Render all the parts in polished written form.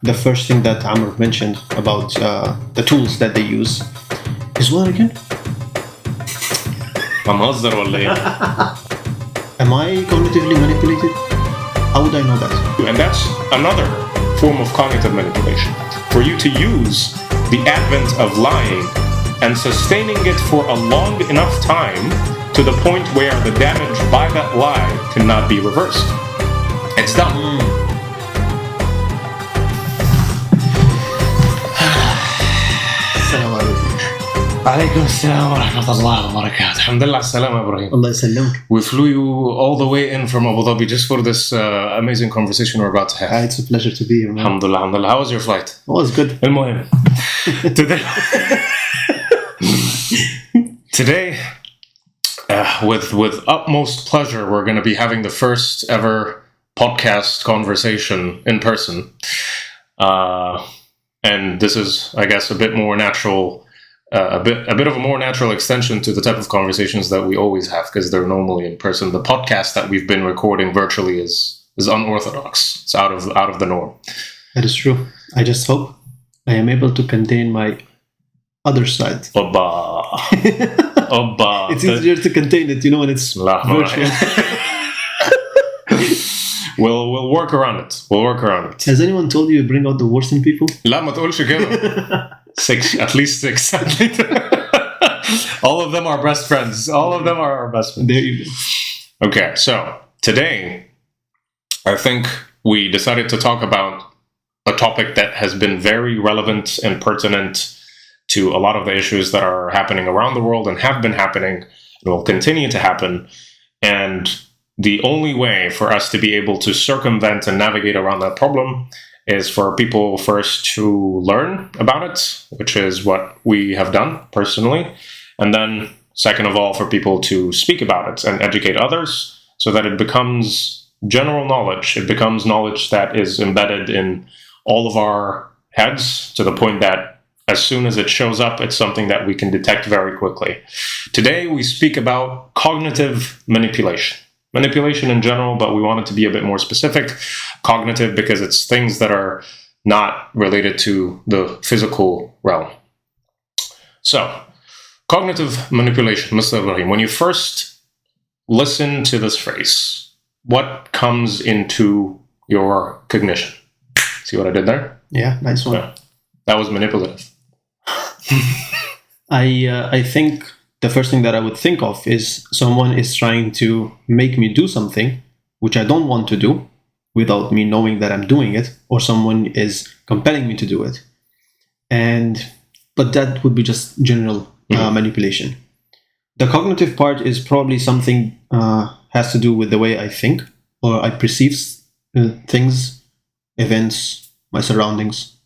the first thing that Amr mentioned about the tools that they use is what again? مهزر ولا ايه؟ Am I cognitively manipulated? How would I know that? And that's another form of cognitive manipulation. For you to use the advent of lying and sustaining it for a long enough time to the point where the damage by that lie cannot be reversed. It's done. السلام عليكم. عليكم السلام ورحمة الله وبركاته. الحمد لله على السلامة إبراهيم. Allah يسلمك. We flew you all the way in from Abu Dhabi just for this amazing conversation we're about to have. It's a pleasure to be here, man. Alhamdulillah, alhamdulillah. How was your flight? Oh, it's good. المهم. Today, with utmost pleasure, we're going to be having the first ever podcast conversation in person. And this is, I guess, a bit more natural, a bit of a more natural extension to the type of conversations that we always have, because they're normally in person. The podcast that we've been recording virtually is unorthodox. It's out of the norm. That is true. I just hope I am able to contain my other side. Obba. Obba. It's easier to contain it, when it's virtual. We'll work around it. We'll work around it. Has anyone told you bring out the worst in people? لا ما تقولش كده. 6, at least 6. All of them are best friends. All of them are our best friends. There you go. Okay, so today, I think we decided to talk about a topic that has been very relevant and pertinent to a lot of the issues that are happening around the world and have been happening and will continue to happen. And the only way for us to be able to circumvent and navigate around that problem is for people first to learn about it, which is what we have done personally. And then, second of all, for people to speak about it and educate others so that it becomes general knowledge. It becomes knowledge that is embedded in all of our heads to the point that as soon as it shows up, it's something that we can detect very quickly. Today, we speak about cognitive manipulation. Manipulation in general, but we want it to be a bit more specific. Cognitive, because it's things that are not related to the physical realm. So, cognitive manipulation, Mr. Ibrahim, when you first listen to this phrase, what comes into your cognition? See what I did there? Yeah, nice one. Yeah. That was manipulative. I think the first thing that I would think of is someone is trying to make me do something which I don't want to do without me knowing that I'm doing it, or someone is compelling me to do it. But that would be just general manipulation. The cognitive part is probably something has to do with the way I think or I perceive things, events, my surroundings,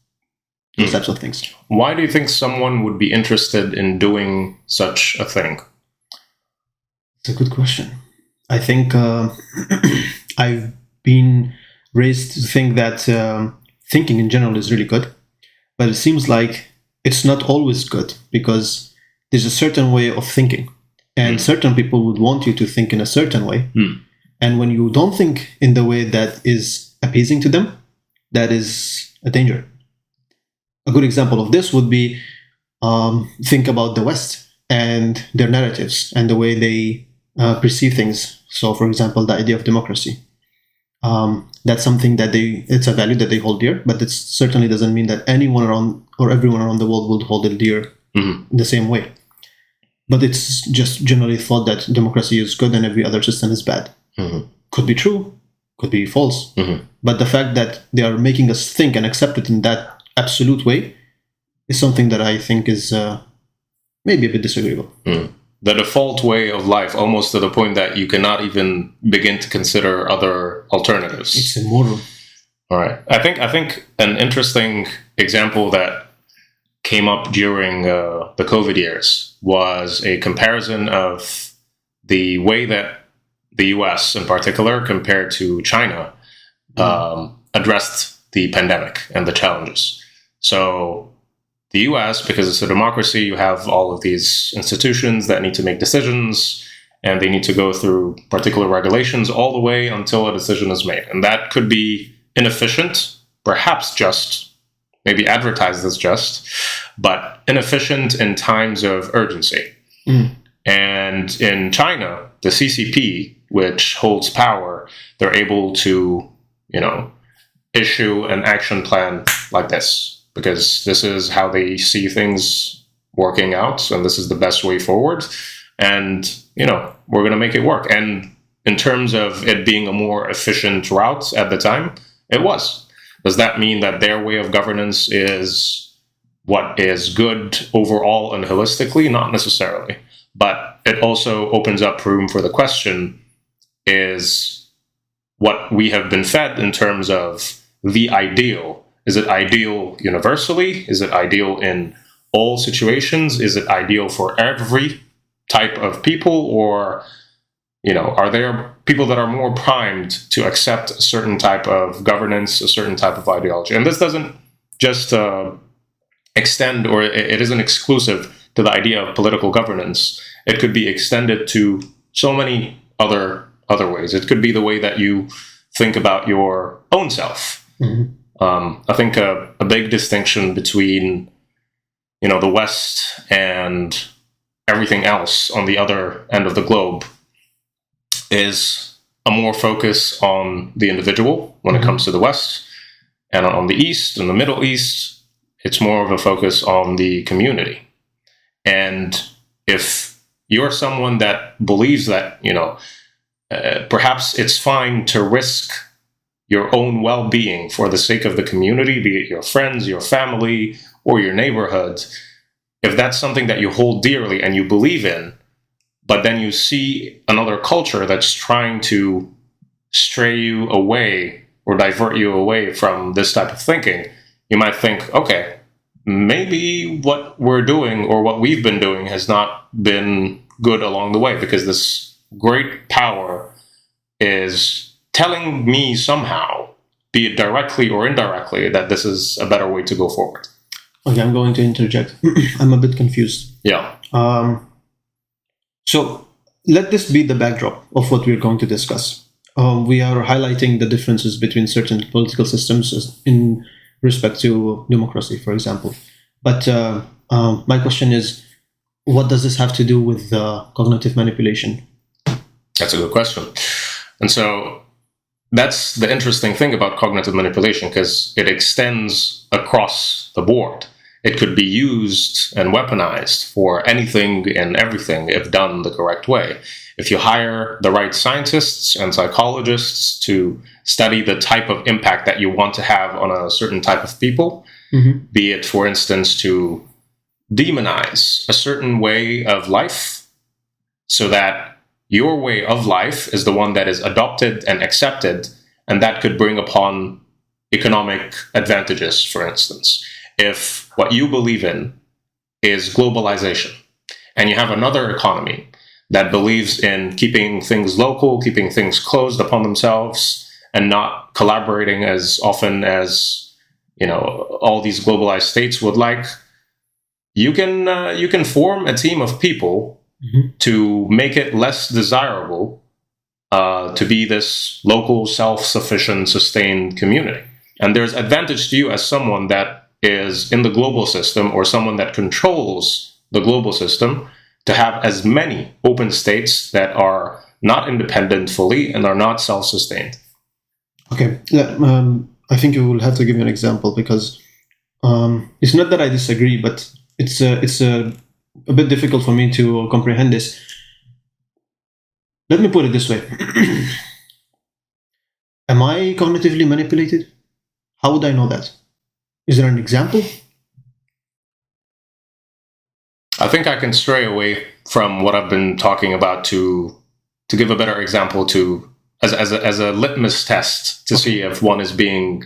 those types of things. Why do you think someone would be interested in doing such a thing? It's a good question. I think I've been raised to think that thinking in general is really good, but it seems like it's not always good because there's a certain way of thinking, and certain people would want you to think in a certain way. And when you don't think in the way that is appeasing to them, that is a danger. A good example of this would be think about the West and their narratives and the way they perceive things. So, for example, the idea of democracy. That's something that it's a value that they hold dear, but it certainly doesn't mean that anyone around or everyone around the world would hold it dear in the same way. But it's just generally thought that democracy is good and every other system is bad. Could be true, could be false. But the fact that they are making us think and accept it in that absolute way is something that I think is maybe a bit disagreeable. The default way of life, almost to the point that you cannot even begin to consider other alternatives. It's immoral. All right. I think an interesting example that came up during the COVID years was a comparison of the way that the US in particular compared to China addressed the pandemic and the challenges. So the US, because it's a democracy, you have all of these institutions that need to make decisions, and they need to go through particular regulations all the way until a decision is made. And that could be inefficient perhaps just, maybe advertised as just, but inefficient in times of urgency. And in China, the CCP, which holds power, they're able to, issue an action plan like this, because this is how they see things working out, and this is the best way forward. And, we're going to make it work. And in terms of it being a more efficient route at the time, it was. Does that mean that their way of governance is what is good overall and holistically? Not necessarily. But it also opens up room for the question, is what we have been fed in terms of the ideal, is it ideal universally? Is it ideal in all situations? Is it ideal for every type of people? Or, are there people that are more primed to accept a certain type of governance, a certain type of ideology? And this doesn't just extend, or it isn't exclusive to the idea of political governance. It could be extended to so many other ways. It could be the way that you think about your own self. I think a big distinction between, the West and everything else on the other end of the globe is a more focus on the individual when it comes to the West. And on the East, in the Middle East, it's more of a focus on the community. And if you're someone that believes that, perhaps it's fine to risk your own well-being for the sake of the community, be it your friends, your family, or your neighborhood, if that's something that you hold dearly and you believe in, but then you see another culture that's trying to stray you away or divert you away from this type of thinking, you might think, okay, maybe what we're doing or what we've been doing has not been good along the way, because this great power is telling me somehow, be it directly or indirectly, that this is a better way to go forward. Okay, I'm going to interject. I'm a bit confused. Yeah. So let this be the backdrop of what we're going to discuss. We are highlighting the differences between certain political systems in respect to democracy, for example. But my question is, what does this have to do with cognitive manipulation? That's a good question. And so that's the interesting thing about cognitive manipulation, because it extends across the board. It could be used and weaponized for anything and everything if done the correct way. If you hire the right scientists and psychologists to study the type of impact that you want to have on a certain type of people, be it, for instance, to demonize a certain way of life so that your way of life is the one that is adopted and accepted, and that could bring upon economic advantages, for instance. If what you believe in is globalization, and you have another economy that believes in keeping things local, keeping things closed upon themselves, and not collaborating as often as, all these globalized states would like, you can form a team of people to make it less desirable to be this local, self-sufficient, sustained community. And there's advantage to you as someone that is in the global system, or someone that controls the global system, to have as many open states that are not independent fully and are not self-sustained. Okay, I think you will have to give me an example, because it's not that I disagree, but it's a bit difficult for me to comprehend this. Let me put it this way. Am I cognitively manipulated? How would I know that? Is there an example? I think I can stray away from what I've been talking about to give a better example, to as a litmus test to see if one is being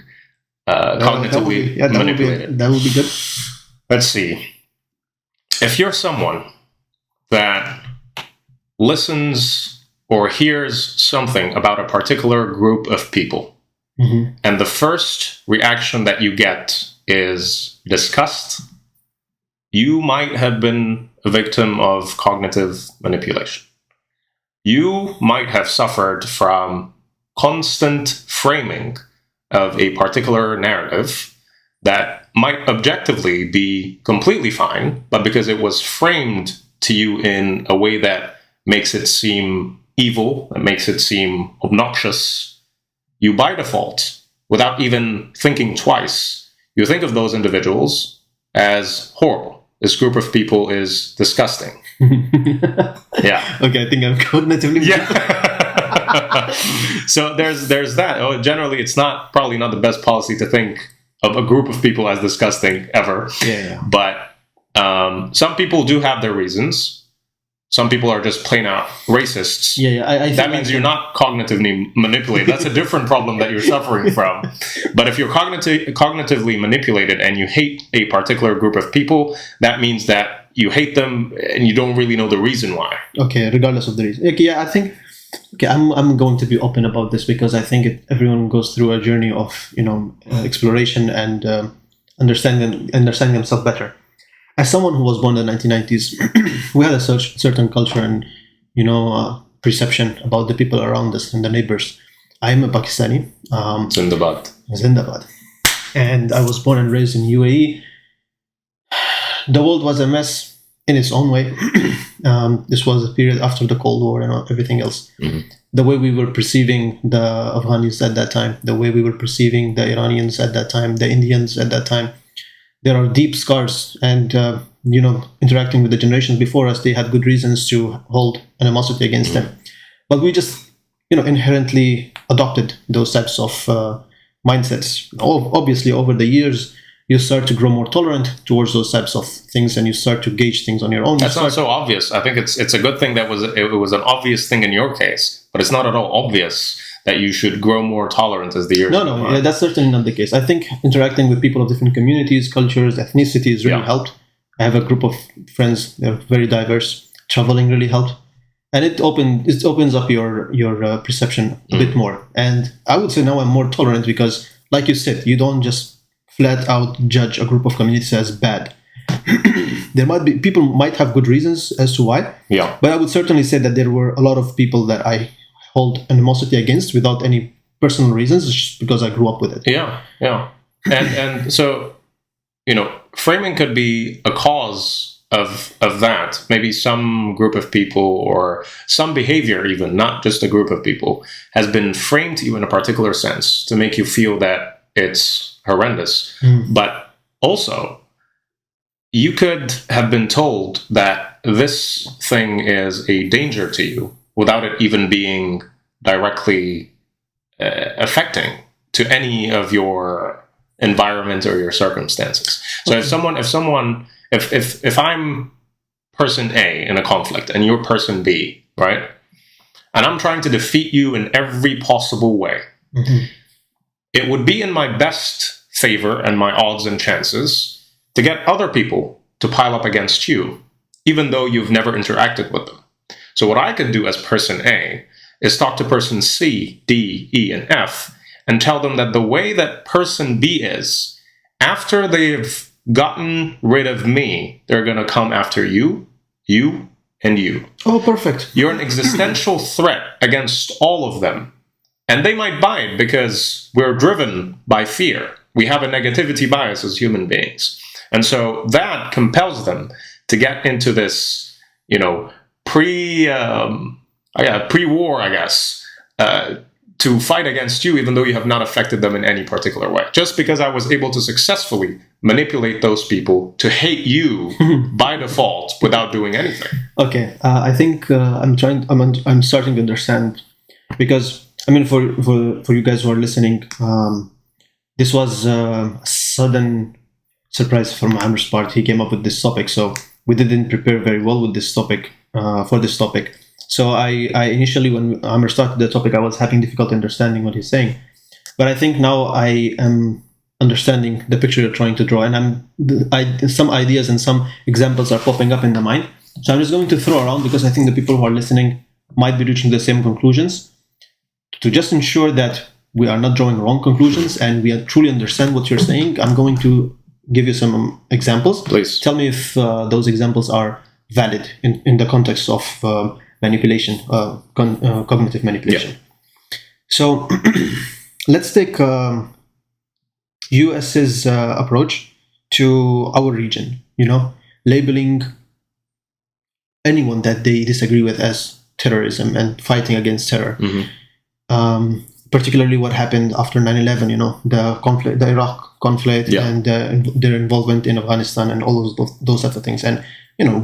cognitively manipulated. That would be good. Let's see. If you're someone that listens or hears something about a particular group of people, and the first reaction that you get is disgust, you might have been a victim of cognitive manipulation. You might have suffered from constant framing of a particular narrative that might objectively be completely fine, but because it was framed to you in a way that makes it seem evil, that makes it seem obnoxious, you by default, without even thinking twice, you think of those individuals as horrible. This group of people is disgusting. Yeah. Okay, I think I'm cognitively. Yeah. So there's that. Oh, generally, it's probably not the best policy to think of a group of people as disgusting ever. Yeah. But some people do have their reasons. Some people are just plain out racists. Yeah. I that means you're not cognitively manipulated. That's a different problem that you're suffering from. But if you're cognitively manipulated and you hate a particular group of people, that means that you hate them and you don't really know the reason why. Okay, regardless of the reason. Okay, yeah, I think. Okay, I'm going to be open about this because I think everyone goes through a journey of exploration and understanding themselves better. As someone who was born in the 1990s, we had a certain culture and perception about the people around us and the neighbors. I am a Pakistani. Zindabad. And I was born and raised in UAE. The world was a mess in its own way. This was a period after the Cold War and everything else. Mm-hmm. The way we were perceiving the Afghanis at that time, the way we were perceiving the Iranians at that time, the Indians at that time, there are deep scars. And, interacting with the generations before us, they had good reasons to hold animosity against them. But we just, inherently adopted those types of mindsets. Obviously, over the years, you start to grow more tolerant towards those types of things, and you start to gauge things on your own. That's not so obvious. I think it's a good thing that it was an obvious thing in your case, but it's not at all obvious that you should grow more tolerant as the years go on. No, that's certainly not the case. I think interacting with people of different communities, cultures, ethnicities really helped. I have a group of friends; they're very diverse. Traveling really helped, and it opens up your perception a bit more. And I would say now I'm more tolerant because, like you said, you don't just flat out judge a group of communities as bad. People might have good reasons as to why. Yeah. But I would certainly say that there were a lot of people that I hold animosity against without any personal reasons, just because I grew up with it. Yeah. And so, framing could be a cause of that. Maybe some group of people or some behavior, even not just a group of people, has been framed to you in a particular sense to make you feel that it's horrendous. But also, you could have been told that this thing is a danger to you without it even being directly affecting to any of your environment or your circumstances. So if I'm person A in a conflict and you're person B, right? And I'm trying to defeat you in every possible way, it would be in my best favor and my odds and chances to get other people to pile up against you, even though you've never interacted with them. So what I could do as person A is talk to person C, D, E, and F and tell them that the way that person B is, after they've gotten rid of me, they're going to come after you, and you. Oh, perfect. You're an existential threat against all of them. And they might buy it because we're driven by fear. We have a negativity bias as human beings. And so that compels them to get into this, pre-war, I guess, to fight against you, even though you have not affected them in any particular way. Just because I was able to successfully manipulate those people to hate you by default without doing anything. Okay, I think I'm starting to understand, because for you guys who are listening, this was a sudden surprise from Amer's part. He came up with this topic, so we didn't prepare very well with this topic for this topic. So I initially, when Amer started the topic, I was having difficulty understanding what he's saying. But I think now I am understanding the picture you're trying to draw, and some ideas and some examples are popping up in the mind. So I'm just going to throw around, because I think the people who are listening might be reaching the same conclusions. To just ensure that we are not drawing wrong conclusions and we truly understand what you're saying, I'm going to give you some examples. Please. Tell me if those examples are valid in the context of manipulation, cognitive manipulation. Yeah. So let's take US's approach to our region, labeling anyone that they disagree with as terrorism and fighting against terror. Particularly what happened after 9/11, the conflict, the Iraq conflict, and their involvement in Afghanistan and all those types of things. And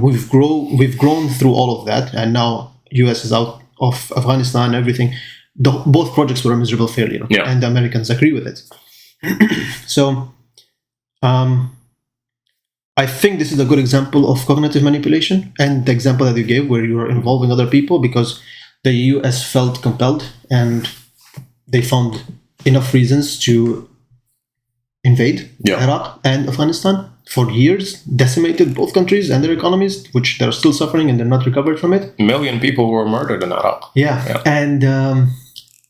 we've grown through all of that, and now US is out of Afghanistan and everything. Both projects were a miserable failure, and the Americans agree with it. So I think this is a good example of cognitive manipulation, and the example that you gave where you are involving other people because the US felt compelled and they found enough reasons to invade Iraq and Afghanistan for years, decimated both countries and their economies, which they're still suffering and they're not recovered from it. 1 million people were murdered in Iraq. And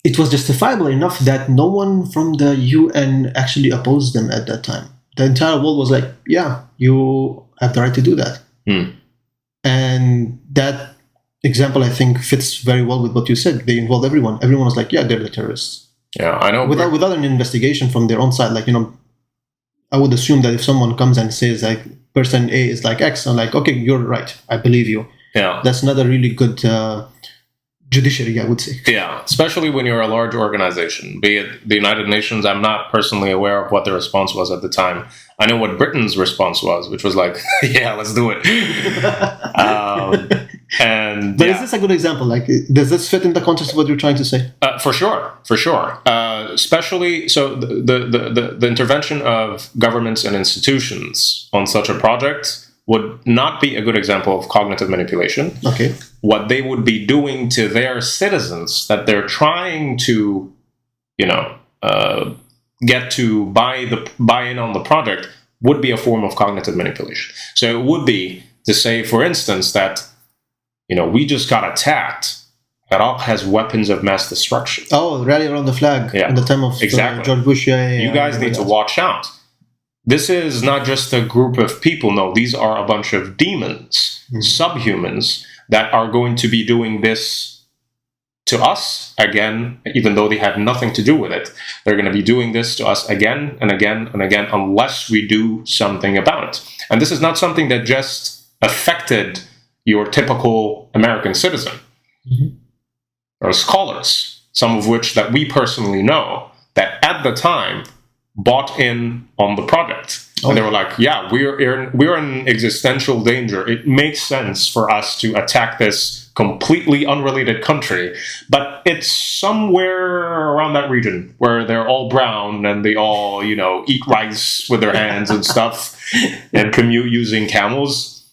it was justifiable enough that no one from the UN actually opposed them at that time. The entire world was like, yeah, you have the right to do that. And that example, I think, fits very well with what you said. They involved everyone. Everyone was like, yeah, they're the terrorists. Yeah, I know. Without an investigation from their own side, I would assume that if someone comes and says, like, person A is like X, I'm like, okay, you're right. I believe you. Yeah. That's not a really good judiciary, I would say. Yeah, especially when you're a large organization, be it the United Nations. I'm not personally aware of what the response was at the time. I know what Britain's response was, which was like, yeah, let's do it. But is this a good example? Like, does this fit in the context of what you're trying to say? For sure. Especially, so the intervention of governments and institutions on such a project would not be a good example of cognitive manipulation. Okay. What they would be doing to their citizens that they're trying to, get to buy in on the project would be a form of cognitive manipulation. So it would be to say, for instance, that we just got attacked. Iraq has weapons of mass destruction. Oh, rally around the flag in the time of George Bush. You guys need to watch out. This is not just a group of people. No, these are a bunch of demons, subhumans, that are going to be doing this to us again, even though they had nothing to do with it. They're going to be doing this to us again and again and again unless we do something about it. And this is not something that just affected your typical American citizen. There are scholars, some of which that we personally know, that at the time bought in on the project. And they were like, yeah, we're in existential danger. It makes sense for us to attack this completely unrelated country, but it's somewhere around that region where they're all brown and they all, eat rice with their hands and stuff and commute using camels.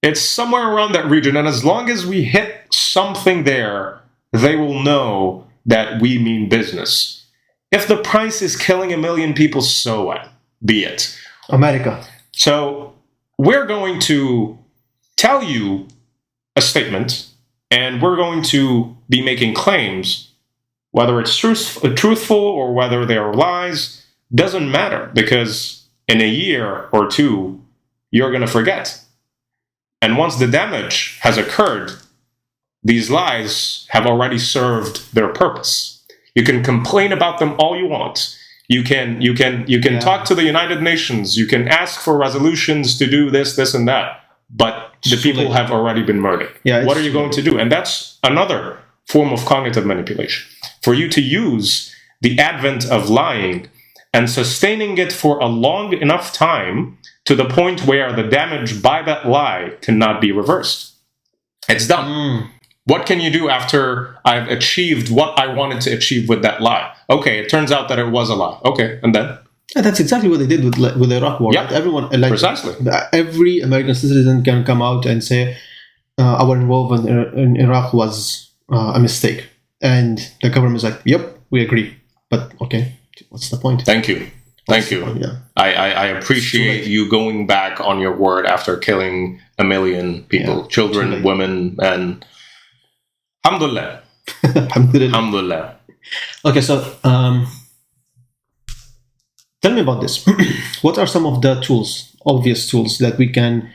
It's somewhere around that region, and as long as we hit something there, they will know that we mean business. If the price is killing 1 million people, so what? Be it. America. So we're going to tell you a statement, and we're going to be making claims, whether it's truthful or whether they're lies, doesn't matter, because in a year or two, you're going to forget. And once the damage has occurred, these lies have already served their purpose. You can complain about them all you want. You can talk to the United Nations. You can ask for resolutions to do this, this, and that. But the people have already been murdered. What are you going to do? And that's another form of cognitive manipulation. For you to use the advent of lying and sustaining it for a long enough time to the point where the damage by that lie cannot be reversed. It's done. What can you do after I've achieved what I wanted to achieve with that lie? Okay, it turns out that it was a lie. Okay, and then? And that's exactly what they did with the Iraq War. Yeah, right? Everyone, precisely. Every American citizen can come out and say our involvement in Iraq was a mistake. And the government is like, yep, we agree. But okay, what's the point? Thank you. Yeah. I appreciate you going back on your word after killing 1 million people, children, women, and alhamdulillah. Alhamdulillah. Okay, so tell me about this. What are some of the tools, obvious tools, that we can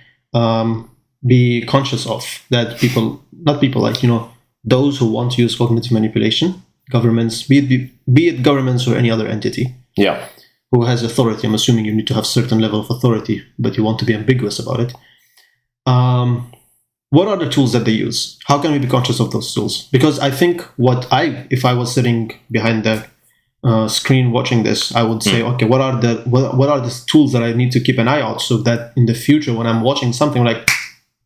be conscious of, that those who want to use cognitive manipulation, governments, be it governments or any other entity, who has authority. I'm assuming you need to have certain level of authority, but you want to be ambiguous about it. What are the tools that they use? How can we be conscious of those tools? Because I think if I was sitting behind the screen watching this, I would say, okay, what are the tools that I need to keep an eye out, so that in the future when I'm watching something like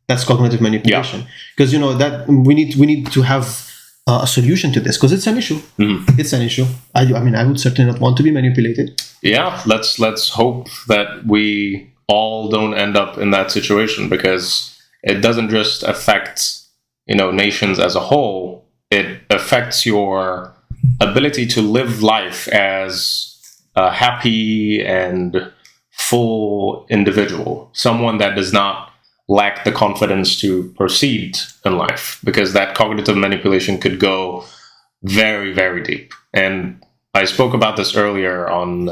that's cognitive manipulation, because that we need to have a solution to this, because it's an issue. It's an issue. I mean, I would certainly not want to be manipulated. Yeah, let's hope that we all don't end up in that situation, because it doesn't just affect nations as a whole. It affects your ability to live life as a happy and full individual, someone that does not lack the confidence to proceed in life, because that cognitive manipulation could go very, very deep. And I spoke about this earlier on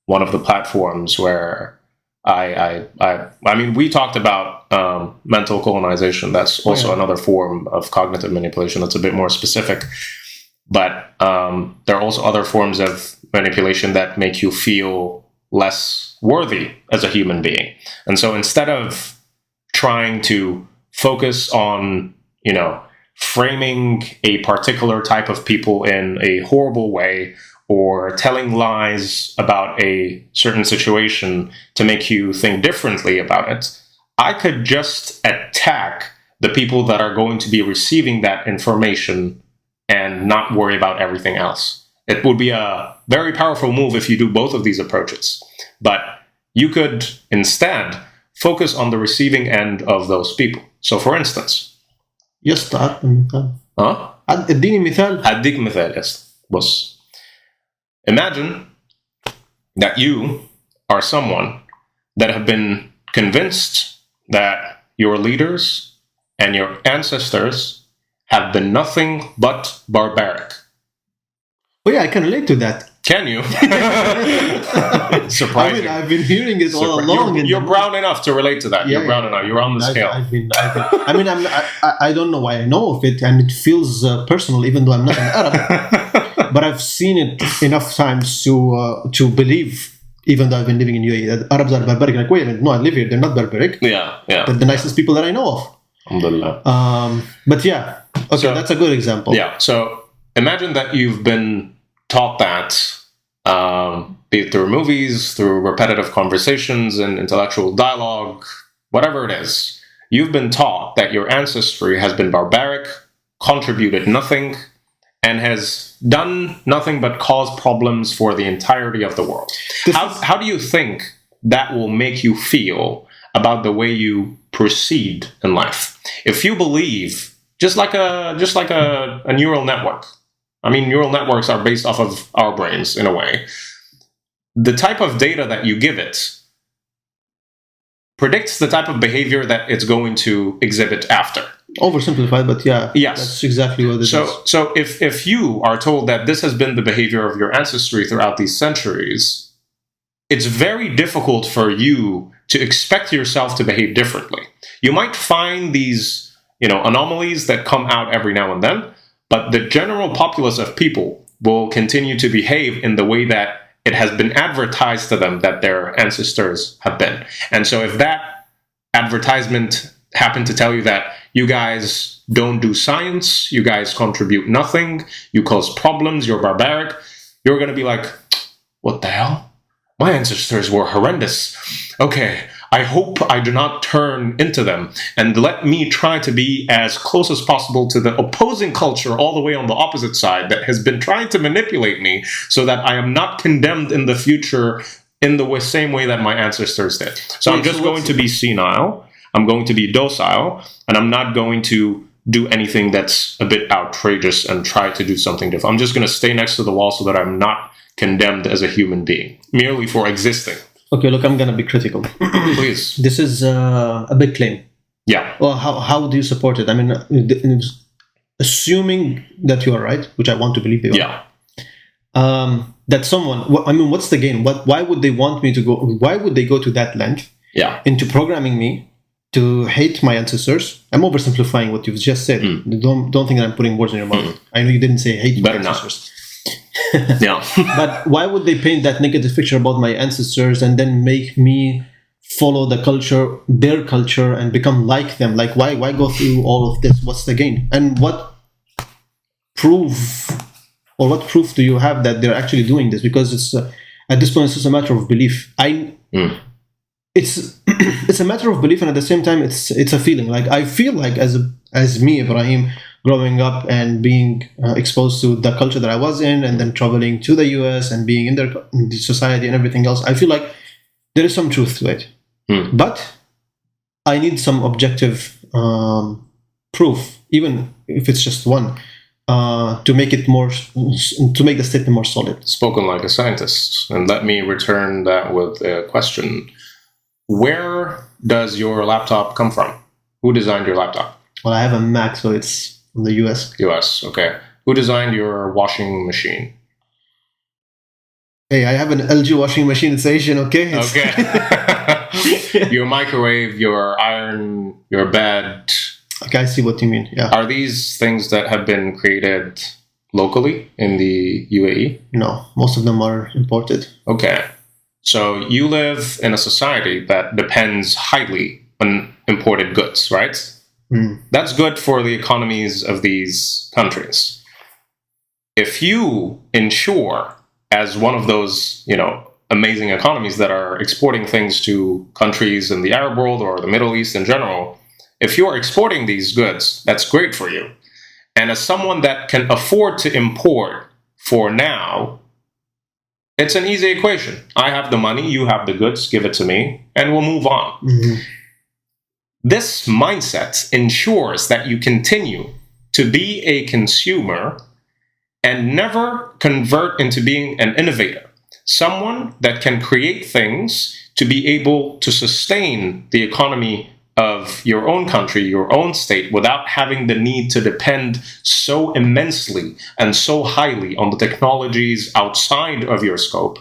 one of the platforms where I mean, we talked about mental colonization. That's also another form of cognitive manipulation that's a bit more specific. But there are also other forms of manipulation that make you feel less worthy as a human being. And so instead of trying to focus on, framing a particular type of people in a horrible way, or telling lies about a certain situation to make you think differently about it, I could just attack the people that are going to be receiving that information and not worry about everything else. It would be a very powerful move if you do both of these approaches. But you could instead focus on the receiving end of those people. So for instance... Yes, اديني مثال. هديك مثال. Yes. بص. Imagine that you are someone that have been convinced that your leaders and your ancestors have been nothing but barbaric. Oh yeah, I can relate to that. Can you? Surprising. I've been hearing it all along. You're brown enough to relate to that. You're brown enough. You're on the scale. I don't know why I know of it, and it feels personal, even though I'm not an Arab. But I've seen it enough times to believe, even though I've been living in UAE, that Arabs are barbaric. Like, wait a minute, no, I live here. They're not barbaric. Yeah. They're the nicest people that I know of. Alhamdulillah. But yeah, okay, so that's a good example. Yeah. So imagine that you've been taught that, be it through movies, through repetitive conversations and intellectual dialogue, whatever it is. You've been taught that your ancestry has been barbaric, contributed nothing, and has done nothing but cause problems for the entirety of the world. How do you think that will make you feel about the way you proceed in life? If you believe, just like a neural network. I mean, neural networks are based off of our brains in a way. The type of data that you give it predicts the type of behavior that it's going to exhibit after. Oversimplified, but yeah. Yes. That's exactly what it is. So if you are told that this has been the behavior of your ancestry throughout these centuries, it's very difficult for you to expect yourself to behave differently. You might find these, anomalies that come out every now and then, but the general populace of people will continue to behave in the way that it has been advertised to them that their ancestors have been. And so if that advertisement happened to tell you that you guys don't do science, you guys contribute nothing, you cause problems, you're barbaric, you're going to be like, what the hell? My ancestors were horrendous. Okay, I hope I do not turn into them, and let me try to be as close as possible to the opposing culture all the way on the opposite side that has been trying to manipulate me so that I am not condemned in the future in the same way that my ancestors did. So I'm just going to be senile, I'm going to be docile, and I'm not going to do anything that's a bit outrageous and try to do something different. I'm just going to stay next to the wall so that I'm not condemned as a human being, merely for existing. Okay, look, I'm going to be critical. Please. This is a big claim. Yeah. Well, how do you support it? I mean, assuming that you are right, which I want to believe you are. Yeah. That someone, what's the gain? Why would they want me to go? Why would they go to that length? Yeah. Into programming me to hate my ancestors? I'm oversimplifying what you've just said. Don't think that I'm putting words in your mouth. I know you didn't say hate my ancestors. Yeah. But why would they paint that negative picture about my ancestors and then make me follow the culture, their culture, and become like them? Like, why go through all of this? What's the gain? And proof what proof do you have that they're actually doing this? Because it's at this point it's just a matter of belief. It's it's a matter of belief, and at the same time it's a feeling. Like, I feel like as me, Ibrahim, growing up and being exposed to the culture that I was in, and then traveling to the US and being in the society and everything else, I feel like there is some truth to it. But I need some objective proof, even if it's just one, to make the statement more solid. Spoken like a scientist. And let me return that with a question. Where does your laptop come from? Who designed your laptop? Well, I have a Mac, so it's from the US. US, okay. Who designed your washing machine? Hey, I have an LG washing machine. It's Asian, okay? Okay. Your microwave, your iron, your bed. Okay, I see what you mean. Yeah. Are these things that have been created locally in the UAE? No, most of them are imported. Okay. So you live in a society that depends highly on imported goods, right? That's good for the economies of these countries. If you ensure, as one of those, amazing economies that are exporting things to countries in the Arab world or the Middle East in general, if you're exporting these goods, that's great for you. And as someone that can afford to import for now, it's an easy equation. I have the money, you have the goods, give it to me, and we'll move on. This mindset ensures that you continue to be a consumer and never convert into being an innovator. Someone that can create things to be able to sustain the economy of your own country, your own state, without having the need to depend so immensely and so highly on the technologies outside of your scope.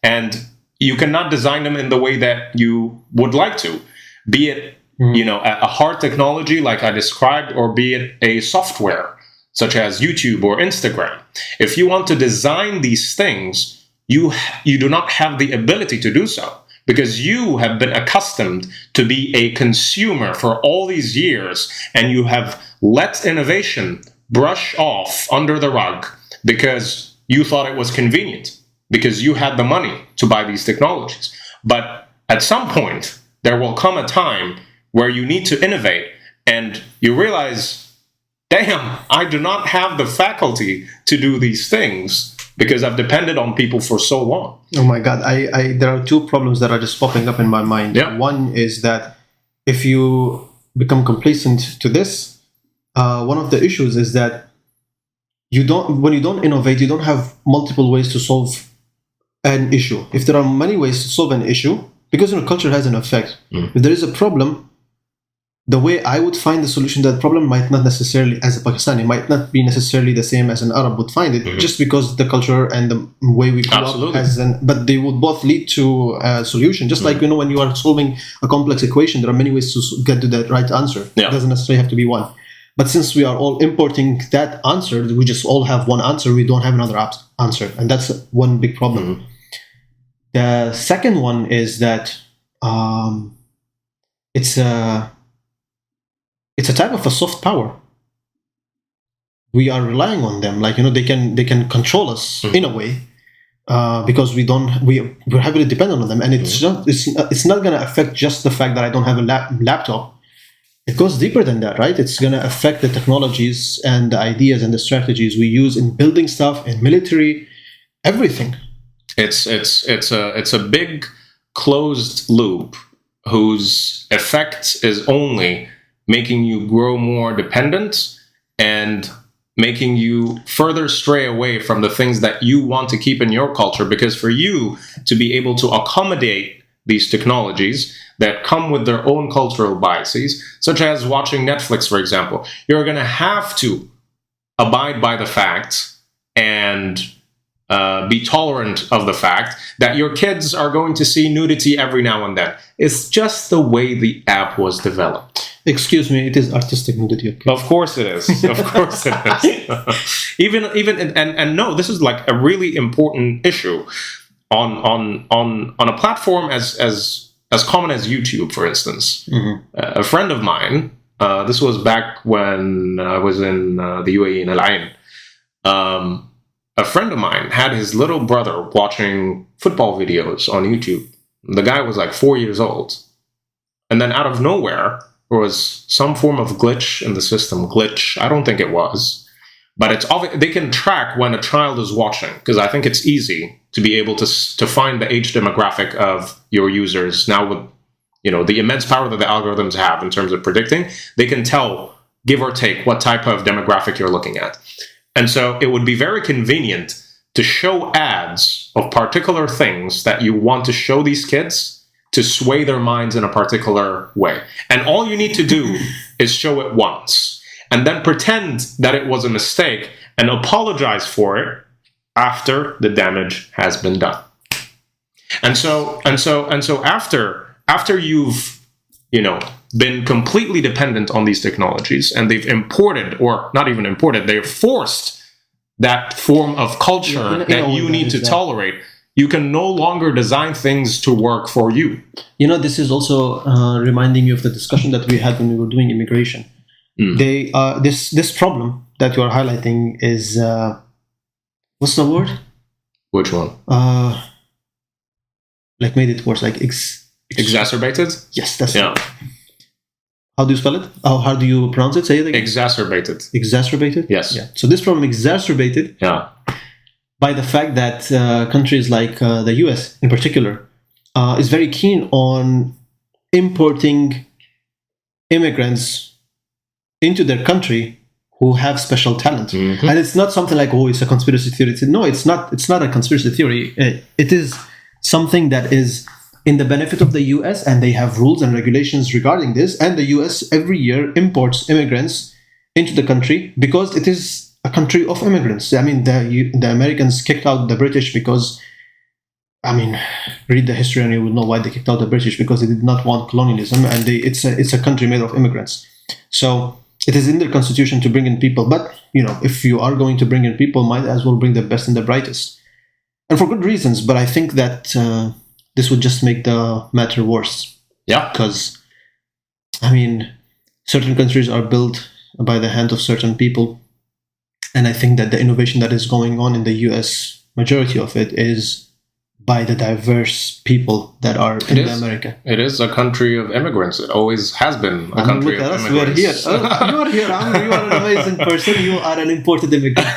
And you cannot design them in the way that you would like to, be it a hard technology like I described, or be it a software such as YouTube or Instagram. If you want to design these things, you do not have the ability to do so, because you have been accustomed to be a consumer for all these years, and you have let innovation brush off under the rug because you thought it was convenient, because you had the money to buy these technologies. But at some point, there will come a time where you need to innovate, and you realize, damn, I do not have the faculty to do these things because I've depended on people for so long. Oh my God. There are two problems that are just popping up in my mind. Yeah. One is that if you become complacent to this, one of the issues is that when you don't innovate, you don't have multiple ways to solve an issue. If there are many ways to solve an issue, because culture has an effect. If there is a problem, the way I would find the solution to that problem might not necessarily, as a Pakistani, might not be necessarily the same as an Arab would find it, just because the culture and the way we grew up but they would both lead to a solution. Just like, when you are solving a complex equation, there are many ways to get to the right answer. Yeah. It doesn't necessarily have to be one. But since we are all importing that answer, we just all have one answer, we don't have another answer. And that's one big problem. The second one is that it's a type of a soft power. We are relying on them, like they can control us in a way, because we're heavily dependent on them, and it's not going to affect just the fact that I don't have a laptop. It goes deeper than that, right? It's going to affect the technologies and the ideas and the strategies we use in building stuff, in military, everything. It's a big closed loop whose effect is only making you grow more dependent and making you further stray away from the things that you want to keep in your culture. Because for you to be able to accommodate these technologies that come with their own cultural biases, such as watching Netflix, for example, you're going to have to abide by the fact and be tolerant of the fact that your kids are going to see nudity every now and then. It's just the way the app was developed. Excuse me, it is artistic nudity. Okay? Of course it is. Of course it is. even and no, this is like a really important issue on a platform as common as YouTube, for instance. A friend of mine, this was back when I was in the UAE in Al Ain. A friend of mine had his little brother watching football videos on YouTube. The guy was like 4 years old. And then out of nowhere, there was some form of glitch in the system. Glitch, I don't think it was. But it's obvious they can track when a child is watching, because I think it's easy to be able to find the age demographic of your users. Now with the immense power that the algorithms have in terms of predicting, they can tell, give or take, what type of demographic you're looking at. And so it would be very convenient to show ads of particular things that you want to show these kids to sway their minds in a particular way. And all you need to do is show it once and then pretend that it was a mistake and apologize for it after the damage has been done. And so after you've been completely dependent on these technologies, and they've imported, or not even imported, they've forced that form of culture that you need to tolerate, you can no longer design things to work for you. This is also reminding you of the discussion that we had when we were doing immigration. They this problem that you are highlighting is what's the word? Which one? Like made it worse, like exacerbated? Yes, that's it. How do you spell it? Oh, how do you pronounce it? Say it again. Exacerbated. Exacerbated? Yes. Yeah. So this problem exacerbated by the fact that countries like the US in particular is very keen on importing immigrants into their country who have special talent. And it's not something like, it's a conspiracy theory. No, it's not a conspiracy theory. It is something that is in the benefit of the US, and they have rules and regulations regarding this. And the US every year imports immigrants into the country because it is a country of immigrants. I mean, the Americans kicked out the British because, read the history and you will know why they kicked out the British, because they did not want colonialism, and it's a country made of immigrants. So it is in their constitution to bring in people. But, if you are going to bring in people, might as well bring the best and the brightest. And for good reasons. But I think that this would just make the matter worse. Yeah. Because, certain countries are built by the hand of certain people. And I think that the innovation that is going on in the US, majority of it is by the diverse people that are in America. It is a country of immigrants. It always has been a country of immigrants. We are here. You are here, Amr. You are an amazing person. You are an imported immigrant.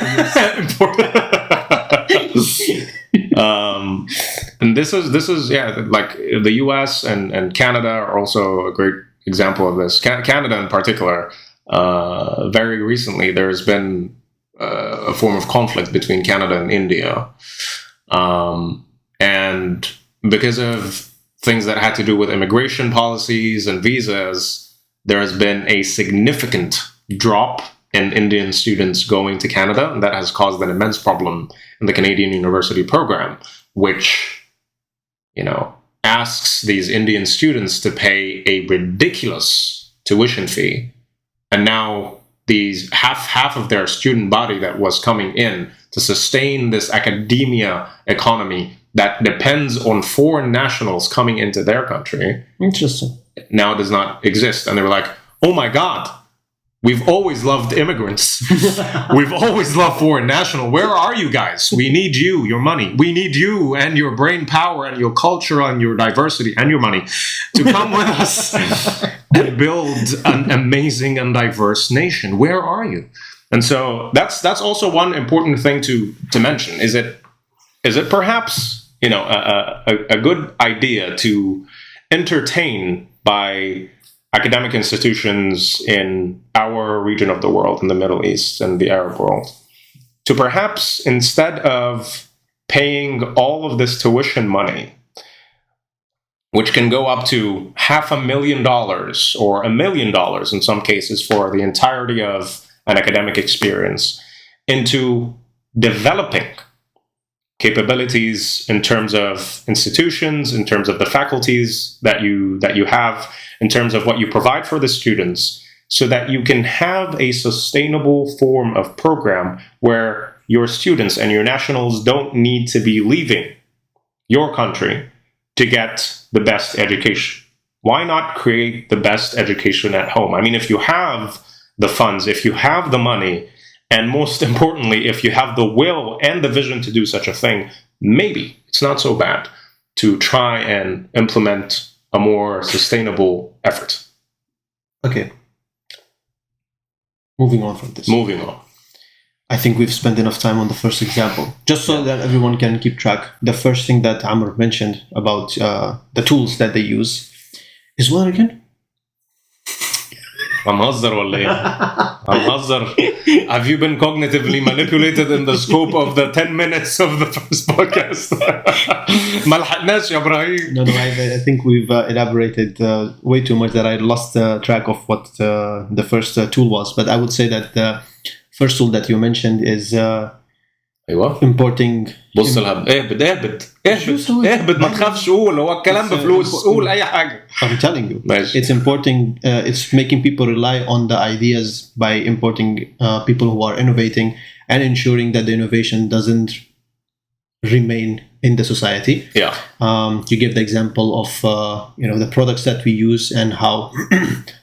And this is like the US and Canada are also a great example of this. Canada in particular, very recently there's been a form of conflict between Canada and India, and because of things that had to do with immigration policies and visas, there has been a significant drop in Indian students going to Canada, and that has caused an immense problem in the Canadian university program, which asks these Indian students to pay a ridiculous tuition fee, and now these half of their student body that was coming in to sustain this academia economy that depends on foreign nationals coming into their country. Interesting. Now does not exist. And they were like, oh my God, we've always loved immigrants. We've always loved foreign national. Where are you guys? We need you, your money. We need you and your brain power and your culture and your diversity and your money to come with us and build an amazing and diverse nation. Where are you? And so that's also one important thing to mention. Is it perhaps a good idea to entertain by academic institutions in our region of the world, in the Middle East and the Arab world, to perhaps, instead of paying all of this tuition money, which can go up to $500,000 or $1 million in some cases for the entirety of an academic experience, into developing capabilities in terms of institutions, in terms of the faculties that you have, in terms of what you provide for the students, so that you can have a sustainable form of program where your students and your nationals don't need to be leaving your country to get the best education. Why not create the best education at home? I mean, if you have the funds, if you have the money, and most importantly, if you have the will and the vision to do such a thing, maybe it's not so bad to try and implement a more sustainable effort. Okay. Moving on from this. Moving on. I think we've spent enough time on the first example. Just so that everyone can keep track, the first thing that Amr mentioned about the tools that they use is what again? I'm مهزر ولا ايه؟ I'm مهزر. Have you been cognitively manipulated in the scope of the 10 minutes of the first podcast? ما لحقناش يا ابراهيم. No, I think we've elaborated way too much that I lost track of what the first tool was. But I would say that the first tool that you mentioned is ايوه importing. بص الهب اهبط ما تخافش قول هو الكلام بفلوس قول اي حاجه. I'm telling you, ماشي. it's importing. It's making people rely on the ideas by importing people who are innovating and ensuring that the innovation doesn't remain in the society. Yeah. You give the example of the products that we use and how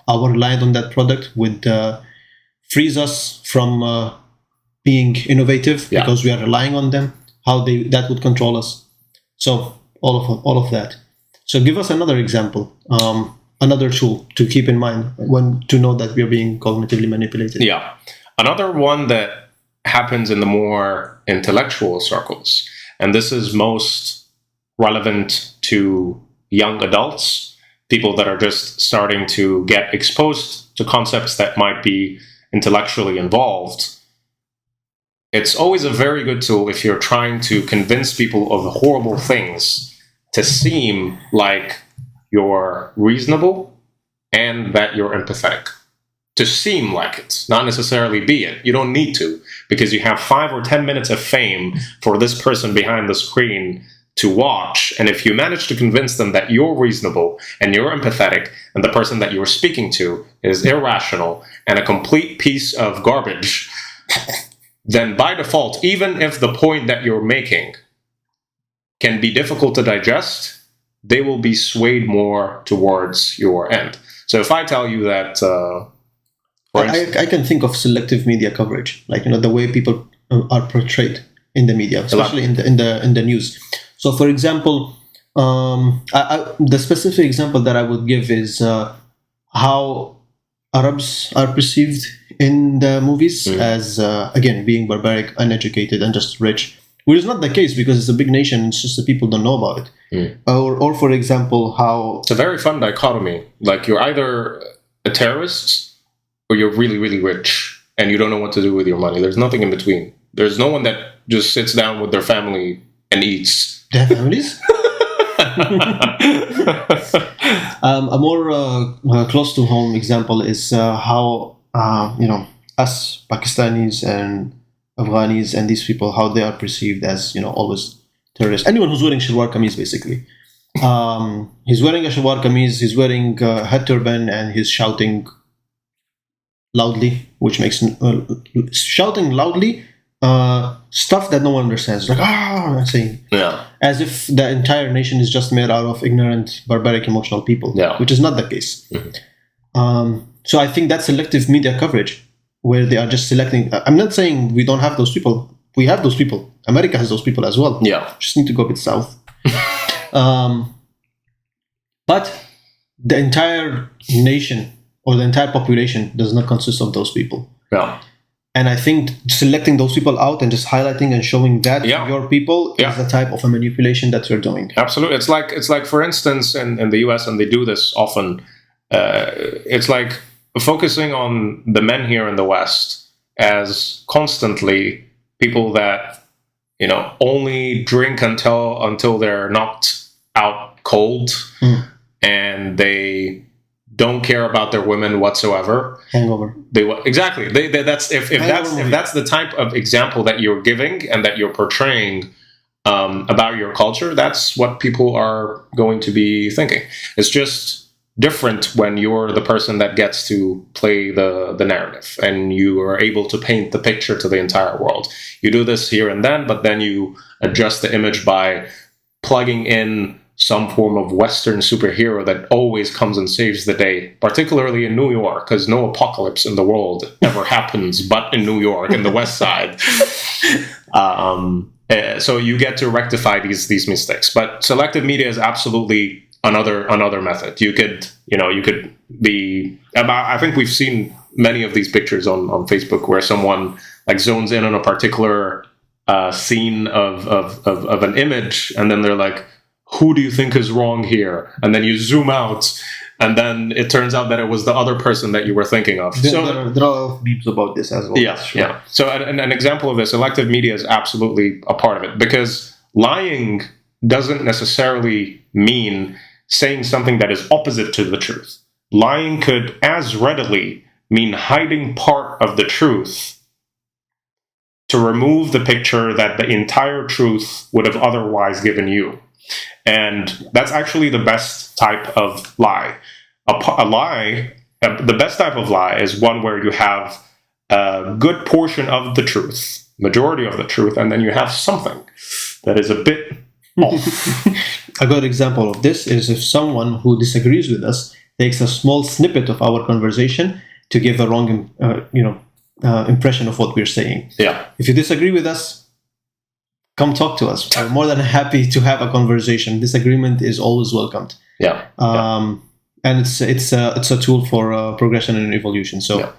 our reliance on that product would frees us from being innovative because we are relying on them. How that would control us. So all of that. So give us another example, another tool to keep in mind when to know that we are being cognitively manipulated. Yeah, another one that happens in the more intellectual circles, and this is most relevant to young adults, people that are just starting to get exposed to concepts that might be intellectually involved. It's always a very good tool if you're trying to convince people of horrible things to seem like you're reasonable and that you're empathetic. To seem like it, not necessarily be it. You don't need to, because you have 5 or 10 minutes of fame for this person behind the screen to watch. And if you manage to convince them that you're reasonable and you're empathetic and the person that you're speaking to is irrational and a complete piece of garbage, then by default, even if the point that you're making can be difficult to digest, they will be swayed more towards your end. So if I tell you that, I can think of selective media coverage, like the way people are portrayed in the media, especially in the news. So, for example, the specific example that I would give is how Arabs are perceived in the movies as, again, being barbaric, uneducated, and just rich, which is not the case because it's a big nation. It's just that people don't know about it. Or for example, how... It's a very fun dichotomy. Like, you're either a terrorist or you're really, really rich and you don't know what to do with your money. There's nothing in between. There's no one that just sits down with their family and eats. They have families? A more close to home example is how us Pakistanis and Afghanis and these people, how they are perceived as always terrorists. Anyone who's wearing shalwar kameez, basically, he's wearing a shalwar kameez, he's wearing a head turban, and he's shouting loudly, which makes shouting loudly stuff that no one understands, like saying, as if the entire nation is just made out of ignorant, barbaric, emotional people, which is not the case. So I think that's selective media coverage, where they are just selecting. I'm not saying we don't have those people. We have those people. America has those people as well. Just need to go a bit south. But the entire nation or the entire population does not consist of those people. And I think selecting those people out and just highlighting and showing that to your people is the type of a manipulation that you're doing. Absolutely. It's like for instance, in the US, and they do this often, it's like focusing on the men here in the West as constantly people that, only drink until they're knocked out cold, and they don't care about their women whatsoever. Hangover. Exactly. That's if that's the type of example that you're giving and that you're portraying about your culture, that's what people are going to be thinking. It's just different when you're the person that gets to play the narrative and you are able to paint the picture to the entire world. You do this here and then, but then you adjust the image by plugging in some form of Western superhero that always comes and saves the day, particularly in New York, because no apocalypse in the world ever happens but in New York, in the West Side. So you get to rectify these mistakes. But selective media is absolutely another method. You could be. I think we've seen many of these pictures on Facebook where someone like zones in on a particular scene of an image, and then they're like, who do you think is wrong here? And then you zoom out, and then it turns out that it was the other person that you were thinking of. There are memes about this as well. Yeah, sure. Yeah. So an example of this, selective media is absolutely a part of it, because lying doesn't necessarily mean saying something that is opposite to the truth. Lying could as readily mean hiding part of the truth to remove the picture that the entire truth would have otherwise given you. And that's actually the best type of lie. The best type of lie is one where you have a good portion of the truth, majority of the truth, and then you have something that is a bit off. A good example of this is if someone who disagrees with us takes a small snippet of our conversation to give a wrong, impression of what we're saying. Yeah. If you disagree with us, come talk to us. We're more than happy to have a conversation. Disagreement is always welcomed. Yeah. And it's a tool for progression and evolution. So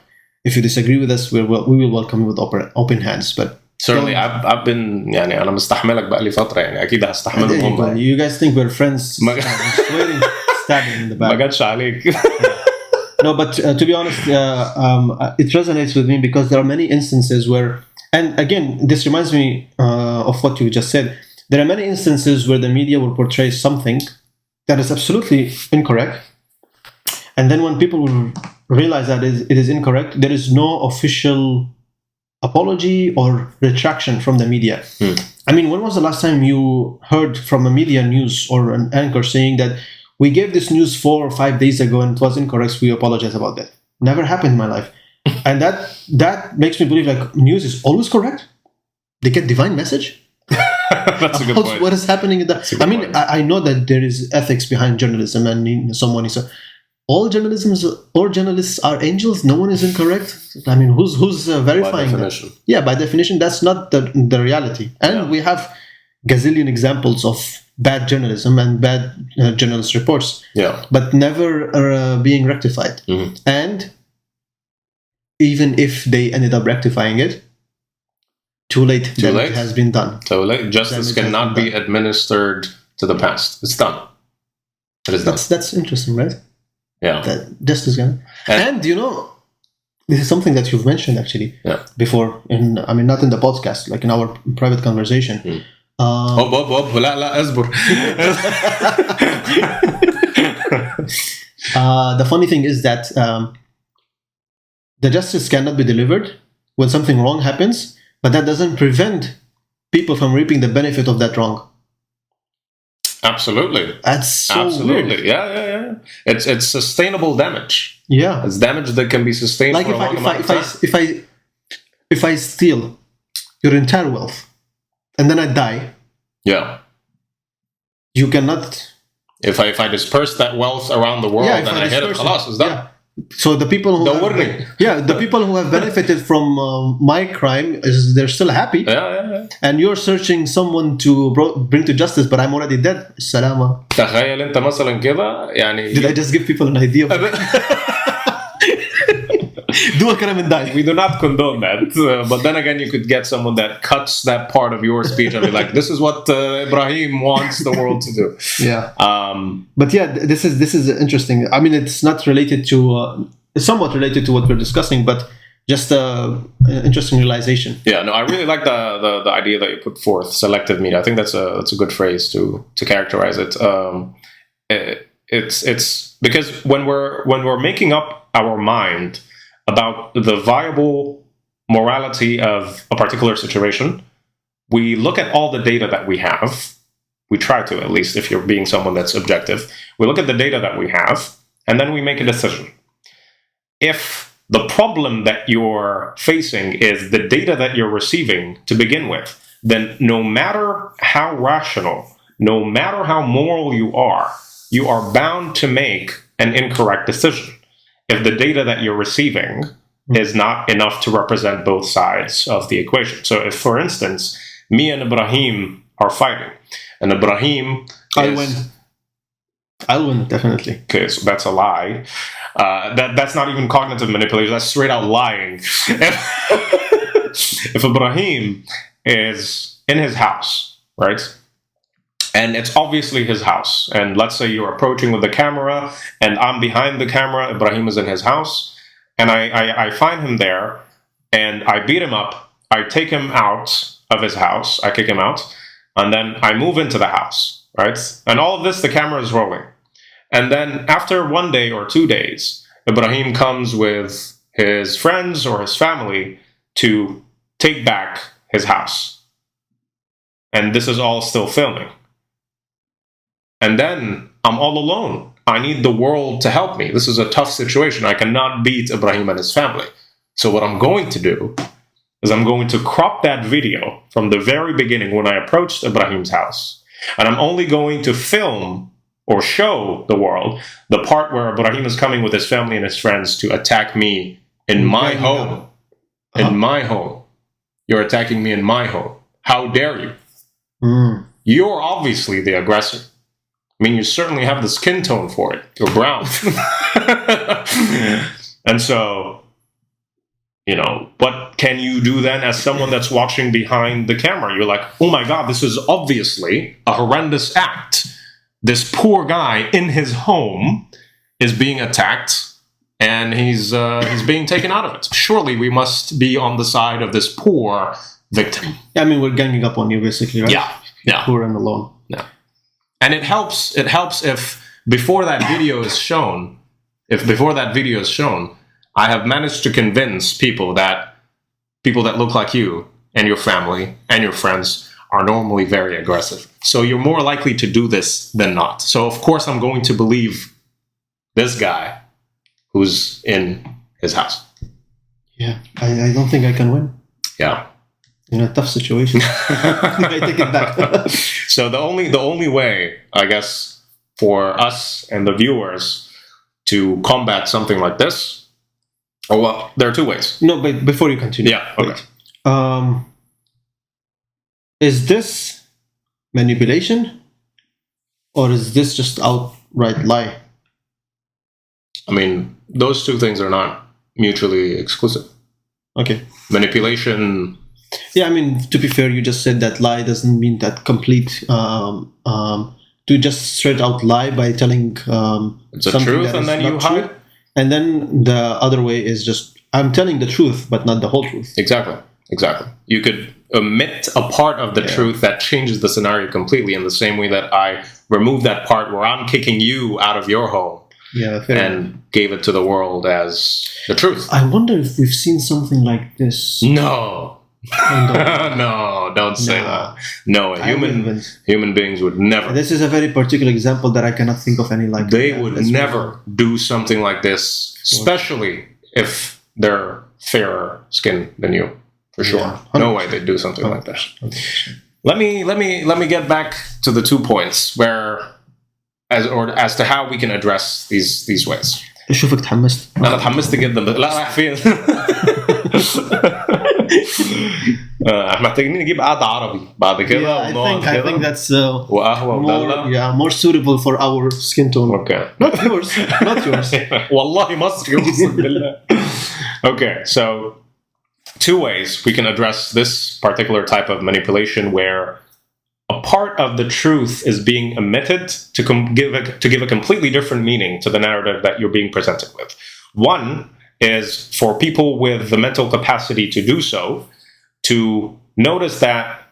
if you disagree with us, we will welcome you with open hands. But certainly I've been يعني أنا مستحملك بقالي فترة يعني أكيد هستحملهم. You guys think we're friends? Stabbing in the back. ما جاتش عليك. No, but to be honest, it resonates with me because there are many instances where, and again, this reminds me of what you just said. There are many instances where the media will portray something that is absolutely incorrect. And then when people will realize that it is incorrect, there is no official apology or retraction from the media. I mean, when was the last time you heard from a media news or an anchor saying that we gave this news 4 or 5 days ago and it was incorrect, so we apologize about that? Never happened in my life. And that makes me believe like news is always correct. They get divine message. That's a good point. What is happening in that? I mean, I know that there is ethics behind journalism, and someone is all journalists are angels. No one is incorrect. I mean, who's verifying by that? Yeah, by definition, that's not the reality. And we have gazillion examples of bad journalism and bad journalist reports. Yeah, but never being rectified. Mm-hmm. And even if they ended up rectifying it, too late. Damage has been done. Too late. Justice cannot be administered to the past. It's done. It is done. That's interesting, right? Yeah. That justice can. And this is something that you've mentioned actually before. Not in the podcast, like in our private conversation. لا اصبر. The funny thing is that the justice cannot be delivered when something wrong happens, but that doesn't prevent people from reaping the benefit of that wrong. Absolutely. That's so weird. Yeah. It's sustainable damage. Yeah. It's damage that can be sustained like for a long amount of time. If I steal your entire wealth and then I die, you cannot. If I disperse that wealth around the world, then I hit it. Khalas, it's done. Yeah. So the people who have benefited from my crime they're still happy. Yeah. And you're searching someone to bring to justice, but I'm already dead. Salama. تخيل انت مثلا كده يعني. Did I just give people an idea of do a crime and die? We do not condone that, but then again, you could get someone that cuts that part of your speech and be like, "This is what Ibrahim wants the world to do." Yeah. But yeah, this is interesting. I mean, it's not related to, it's somewhat related to what we're discussing, but just an interesting realization. Yeah. No, I really like the idea that you put forth, selective media. I think that's a good phrase to characterize it. It's because when we're making up our mind about the viable morality of a particular situation, we look at all the data that we have. We try to, at least, if you're being someone that's objective. We look at the data that we have, and then we make a decision. If the problem that you're facing is the data that you're receiving to begin with, then no matter how rational, no matter how moral you are bound to make an incorrect decision if the data that you're receiving is not enough to represent both sides of the equation. So if, for instance, me and Ibrahim are fighting, and Ibrahim I'll win, definitely. Okay, so that's a lie. That's not even cognitive manipulation. That's straight out lying. If Ibrahim is in his house, right? And it's obviously his house. And let's say you're approaching with the camera, and I'm behind the camera. Ibrahim is in his house. And I find him there, and I beat him up. I take him out of his house. I kick him out. And then I move into the house, right? And all of this, the camera is rolling. And then after 1 day or 2 days, Ibrahim comes with his friends or his family to take back his house. And this is all still filming. And then I'm all alone. I need the world to help me. This is a tough situation. I cannot beat Ibrahim and his family. So what I'm going to do is I'm going to crop that video from the very beginning when I approached Ibrahim's house. And I'm only going to film or show the world the part where Ibrahim is coming with his family and his friends to attack me in my home. In my home. You're attacking me in my home. How dare you? You're obviously the aggressor. I mean, you certainly have the skin tone for it. You're brown. And so, what can you do then as someone that's watching behind the camera? You're like, oh my God, this is obviously a horrendous act. This poor guy in his home is being attacked, and he's being taken out of it. Surely we must be on the side of this poor victim. Yeah, I mean, we're ganging up on you, basically, right? Yeah. Poor and alone. Yeah. And it helps if before that video is shown, I have managed to convince people that look like you and your family and your friends are normally very aggressive. So you're more likely to do this than not. So of course I'm going to believe this guy who's in his house. Yeah, I don't think I can win. Yeah. In a tough situation. I take it back. So the only way, I guess, for us and the viewers to combat something like this, there are two ways. No, but before you continue. Yeah, okay. Is this manipulation, or is this just outright lie? I mean, those two things are not mutually exclusive. Okay. Manipulation... Yeah, I mean, to be fair, you just said that lie doesn't mean that complete... to just straight out lie by telling it's a truth and then you hide. And then the other way is just, I'm telling the truth, but not the whole truth. Exactly. You could omit a part of the truth that changes the scenario completely, in the same way that I removed that part where I'm kicking you out of your home. Yeah, fair and enough. Gave it to the world as the truth. I wonder if we've seen something like this. No. No, don't say that. No, human beings would never. This is a very particular example that I cannot think of any like. They would never do something like this, especially if they're fairer skinned than you. For sure, Yeah, no way they'd do something like that. 100%. Let me get back to the 2 points as to how we can address these ways. شوفك تحمست. أنا تحمست جدا. لا رايح فين؟ محتاجين نجيب قعدة عربي بعد كده ونقعد I think that's وقهوة ودلة. more suitable for our skin tone. Okay. Not yours. والله مصري أقسم بالله. Okay, so 2 ways we can address this particular type of manipulation where a part of the truth is being omitted to give a completely different meaning to the narrative that you're being presented with. One is for people with the mental capacity to do so, to notice that,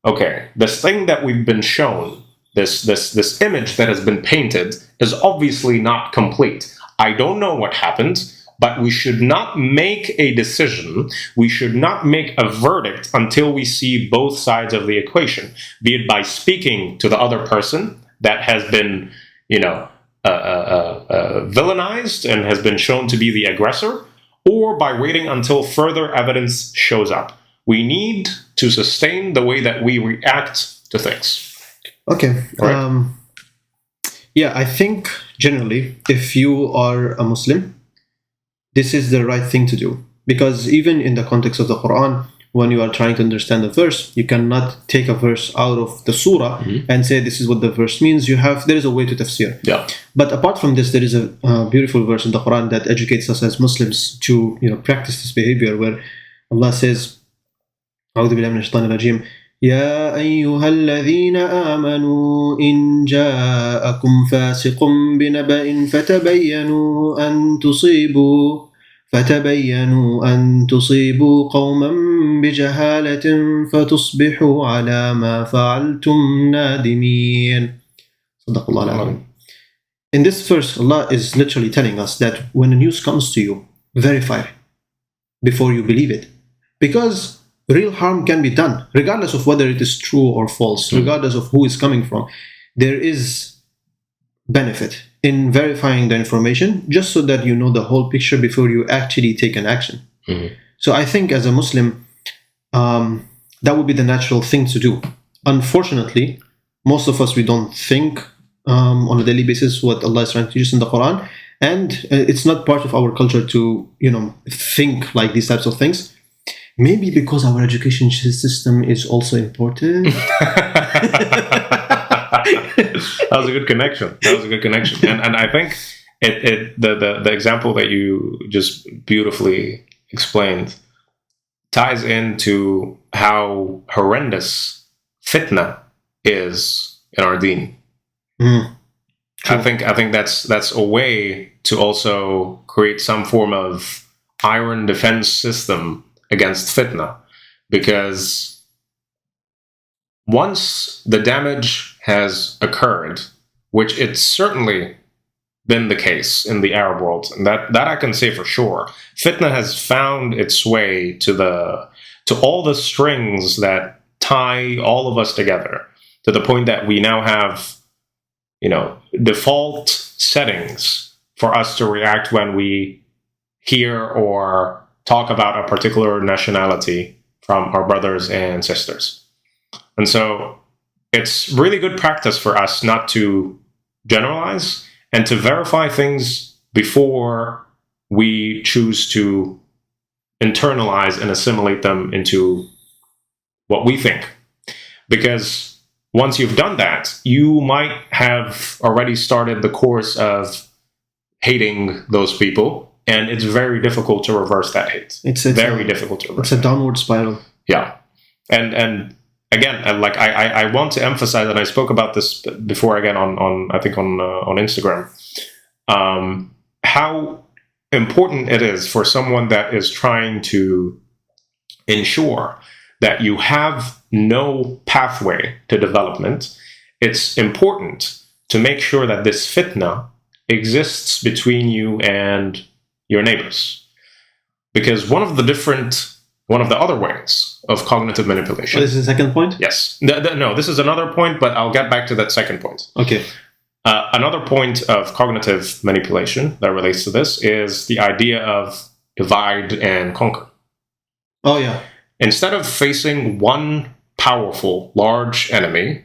okay, this thing that we've been shown, this image that has been painted, is obviously not complete. I don't know what happened, but we should not make a decision. We should not make a verdict until we see both sides of the equation, be it by speaking to the other person that has been, villainized and has been shown to be the aggressor, or by waiting until further evidence shows up. We need to sustain the way that we react to things. Okay. Right. Yeah, I think generally, if you are a Muslim, this is the right thing to do. Because even in the context of the Quran, when you are trying to understand a verse, you cannot take a verse out of the surah and say this is what the verse means. There is a way to tafsir. Yeah. But apart from this, there is a beautiful verse in the Quran that educates us as Muslims to practice this behavior, where Allah says, أعوذ بالله من الشيطان الرجيم يا أيها الذين آمنوا إن جاءكم فاسق بنبأ فتبينوا أن تصيبوا قوما بجهالة فتصبحوا على ما فعلتم نادمين. صدق الله العظيم. In this verse, Allah is literally telling us that when a news comes to you, verify before you believe it. Because real harm can be done, regardless of whether it is true or false, regardless of who is coming from. There is benefit in verifying the information, just so that you know the whole picture before you actually take an action. So I think as a Muslim, that would be the natural thing to do. Unfortunately, most of us, we don't think on a daily basis what Allah is trying to teach us in the Quran, and it's not part of our culture to think like these types of things. Maybe because our education system is also important. That was a good connection. And I think the example that you just beautifully explained ties into how horrendous fitna is in our deen. I think that's a way to also create some form of iron defense system against fitna, because once the damage has occurred, which it's certainly been the case in the Arab world, and that I can say for sure, fitna has found its way to all the strings that tie all of us together, to the point that we now have default settings for us to react when we hear or talk about a particular nationality from our brothers and sisters. And so it's really good practice for us not to generalize and to verify things before we choose to internalize and assimilate them into what we think. Because once you've done that, you might have already started the course of hating those people, and it's very difficult to reverse that hate. It's very difficult to reverse. It's a downward spiral. Yeah. And again, like I want to emphasize, and I spoke about this before again on Instagram, how important it is for someone that is trying to ensure that you have no pathway to development. It's important to make sure that this fitna exists between you and your neighbors. Because one of the other ways of cognitive manipulation... This is the second point? Yes. No, this is another point, but I'll get back to that second point. Okay. Another point of cognitive manipulation that relates to this is the idea of divide and conquer. Oh, yeah. Instead of facing one powerful, large enemy,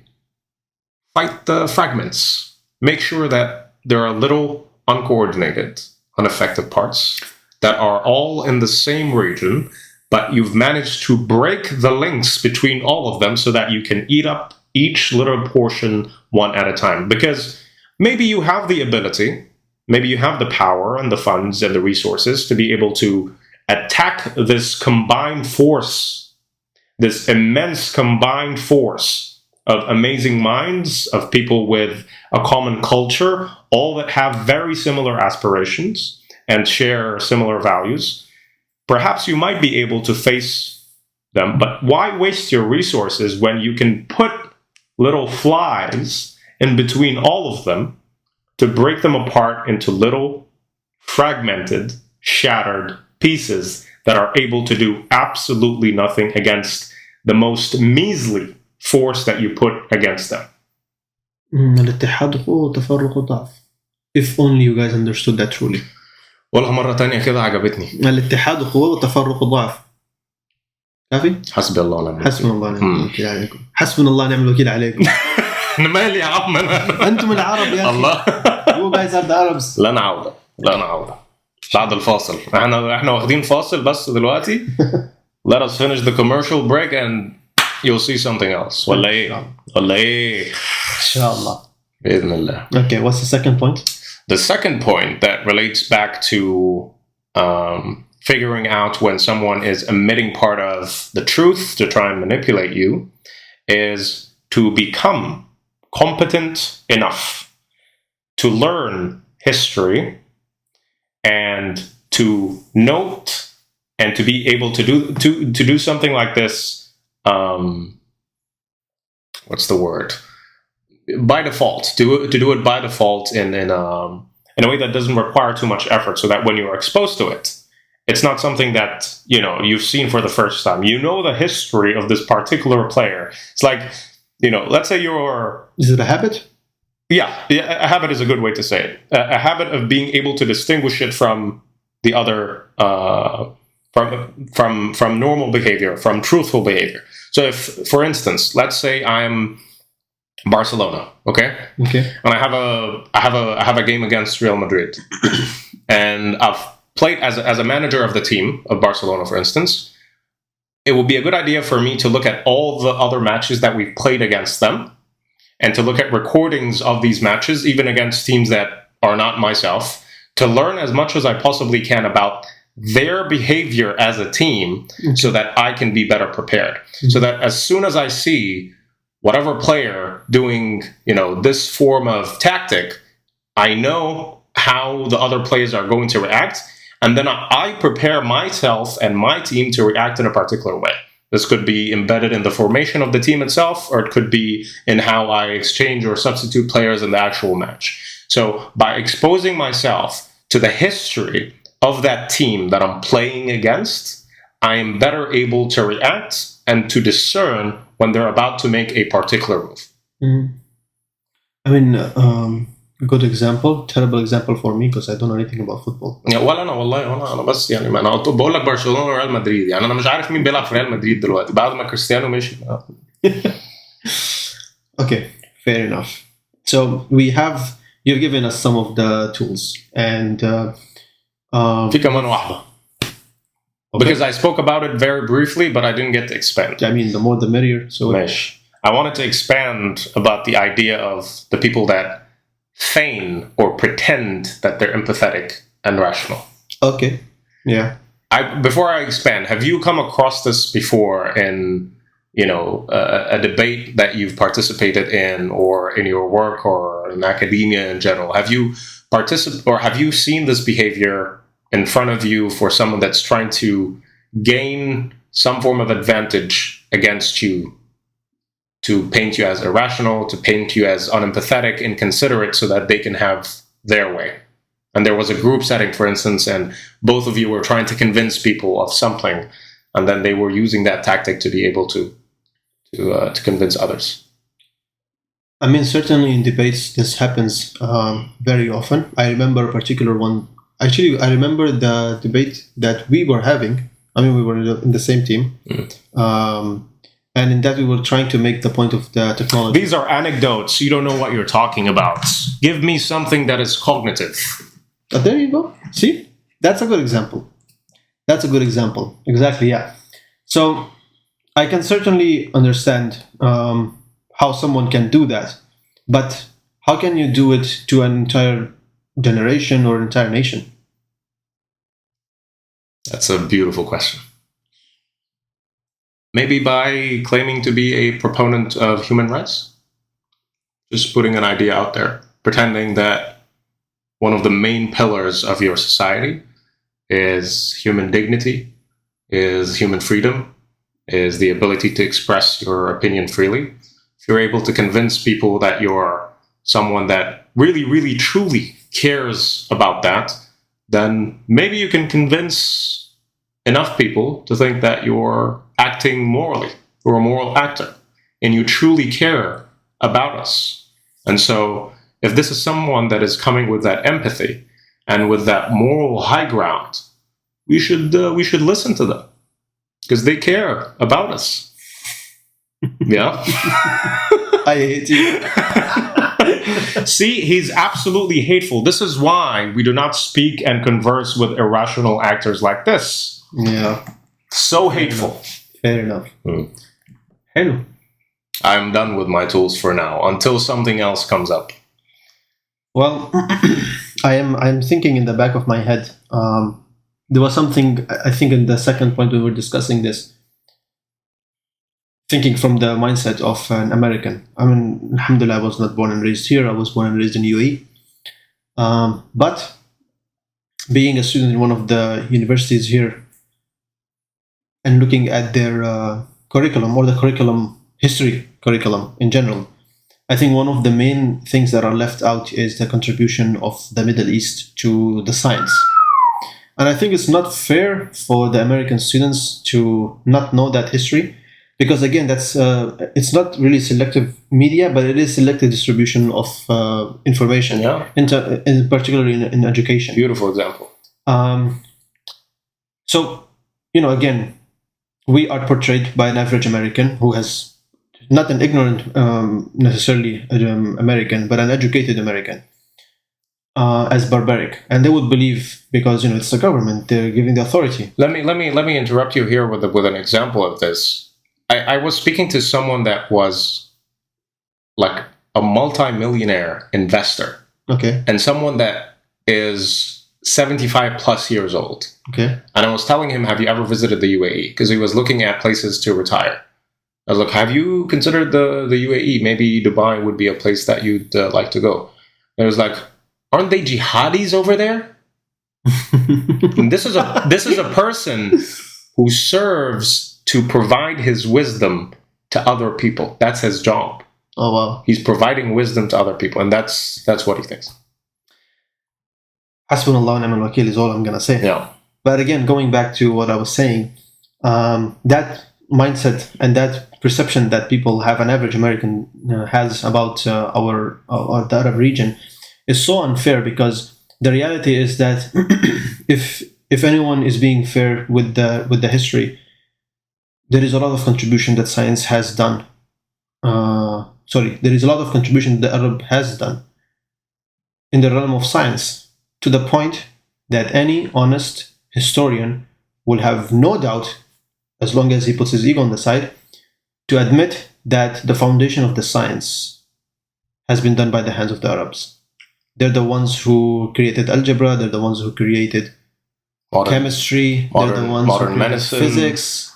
fight the fragments. Make sure that there are little uncoordinated, ineffective parts that are all in the same region, but you've managed to break the links between all of them so that you can eat up each little portion one at a time. Because maybe you have the ability, maybe you have the power and the funds and the resources to be able to attack this combined force, this immense combined force of amazing minds, of people with a common culture, all that have very similar aspirations and share similar values. Perhaps you might be able to face them, but why waste your resources when you can put little flies in between all of them to break them apart into little fragmented shattered pieces that are able to do absolutely nothing against the most measly force that you put against them. الاتحاد قوة وتفرق ضعف. If only you guys understood that truly. والله مرة تانية كده عجبتني. الاتحاد قوة وتفرق ضعف. كافي؟ حسبي الله ونعم الوكيل. حسبنا الله ونعم الوكيل عليكم. حسبنا الله ونعم الوكيل عليكم. أنا مالي يا عم أنا. أنتم العرب يا أخي. الله. You guys are the Arabs. لنا عودة. بعد الفاصل. احنا واخدين فاصل بس دلوقتي. Let us finish the commercial break and you'll see something else. ولا إيه؟ إن شاء الله. بإذن الله. Okay, what's the second point? The second point that relates back to figuring out when someone is omitting part of the truth to try and manipulate you is to become competent enough to learn history and to note and to be able to do something like this. What's the word? By default, to do it by default in a way that doesn't require too much effort, so that when you are exposed to it, it's not something that you've seen for the first time. You know the history of this particular player. It's like, let's say Is it a habit? Yeah, a habit is a good way to say it. A habit of being able to distinguish it from the other, from normal behavior, from truthful behavior. So if, for instance, let's say I'm Barcelona, okay, and I have a game against Real Madrid, and I've played as a manager of the team of Barcelona, for instance. It would be a good idea for me to look at all the other matches that we've played against them, and to look at recordings of these matches, even against teams that are not myself, to learn as much as I possibly can about their behavior as a team, so that I can be better prepared. So that as soon as I see whatever player doing, this form of tactic, I know how the other players are going to react, and then I prepare myself and my team to react in a particular way. This could be embedded in the formation of the team itself, or it could be in how I exchange or substitute players in the actual match. So by exposing myself to the history of that team that I'm playing against, I am better able to react and to discern when they're about to make a particular move. I mean, good example, terrible example for me because I don't know anything about football. ولا انا بس ما انا بقول لك برشلونه وريال مدريد، يعني انا مش عارف مين بيلعب في ريال مدريد دلوقتي بعد ما كريستيانو مشي. Okay, fair enough. So you've given us some of the tools and في كمان واحده. Because I spoke about it very briefly, but I didn't get to expand. I mean, the more the merrier. So I wanted to expand about the idea of the people that feign or pretend that they're empathetic and rational. Okay. Yeah. Before I expand, have you come across this before in, a debate that you've participated in, or in your work, or in academia in general? Have you seen this behavior in front of you for someone that's trying to gain some form of advantage against you, to paint you as irrational, to paint you as unempathetic, inconsiderate, so that they can have their way? And there was a group setting, for instance, and both of you were trying to convince people of something, and then they were using that tactic to be able to convince others. I mean, certainly in debates, this happens very often. I remember a particular one. Actually, I remember the debate that we were having. I mean, we were in the same team. And in that, we were trying to make the point of the technology. These are anecdotes. You don't know what you're talking about. Give me something that is cognitive. There you go. See? That's a good example. Exactly, yeah. So I can certainly understand how someone can do that. But how can you do it to an entire generation or entire nation? That's a beautiful question. Maybe by claiming to be a proponent of human rights. Just putting an idea out there. Pretending that one of the main pillars of your society is human dignity, is human freedom, is the ability to express your opinion freely. If you're able to convince people that you're someone that really, really, truly cares about that, then maybe you can convince enough people to think that you're acting morally. You're a moral actor, and you truly care about us. And so, if this is someone that is coming with that empathy and with that moral high ground, we should listen to them because they care about us. Yeah. I hate you. See, he's absolutely hateful. This is why we do not speak and converse with irrational actors like this. Yeah. So hateful. Fair enough. Hello. I'm done with my tools for now until something else comes up. Well, I'm thinking in the back of my head. There was something, I think, in the second point we were discussing this. Thinking from the mindset of an American. I mean, alhamdulillah, I was not born and raised here. I was born and raised in UAE. But being a student in one of the universities here and looking at their curriculum or the history curriculum in general, I think one of the main things that are left out is the contribution of the Middle East to the science. And I think it's not fair for the American students to not know that history. Because again, that's it's not really selective media, but it is selective distribution of information, in particularly in education. Beautiful example. So, again, we are portrayed by an average American who has not an ignorant necessarily American, but an educated American as barbaric, and they would believe because it's the government, they're giving the authority. Let me interrupt you here with an example of this. I was speaking to someone that was like a multi-millionaire investor. Okay. And someone that is 75 plus years old. Okay. And I was telling him, have you ever visited the UAE? Because he was looking at places to retire. I was like, have you considered the UAE? Maybe Dubai would be a place that you'd like to go. And it was like, aren't they jihadis over there? And this is a person who serves to provide his wisdom to other people. That's his job. Oh wow. He's providing wisdom to other people, and that's what he thinks. Hasbunallah wa ni'mal wakeel is all I'm gonna say. Yeah. But again, going back to what I was saying, that mindset and that perception that people have, an average American has about the Arab region, is so unfair, because the reality is that if anyone is being fair with the history, there is a lot of contribution that science has done. There is a lot of contribution the Arab has done in the realm of science, to the point that any honest historian will have no doubt, as long as he puts his ego on the side, to admit that the foundation of the science has been done by the hands of the Arabs. They're the ones who created algebra, they're the ones who created chemistry, they're the ones who created medicine, physics,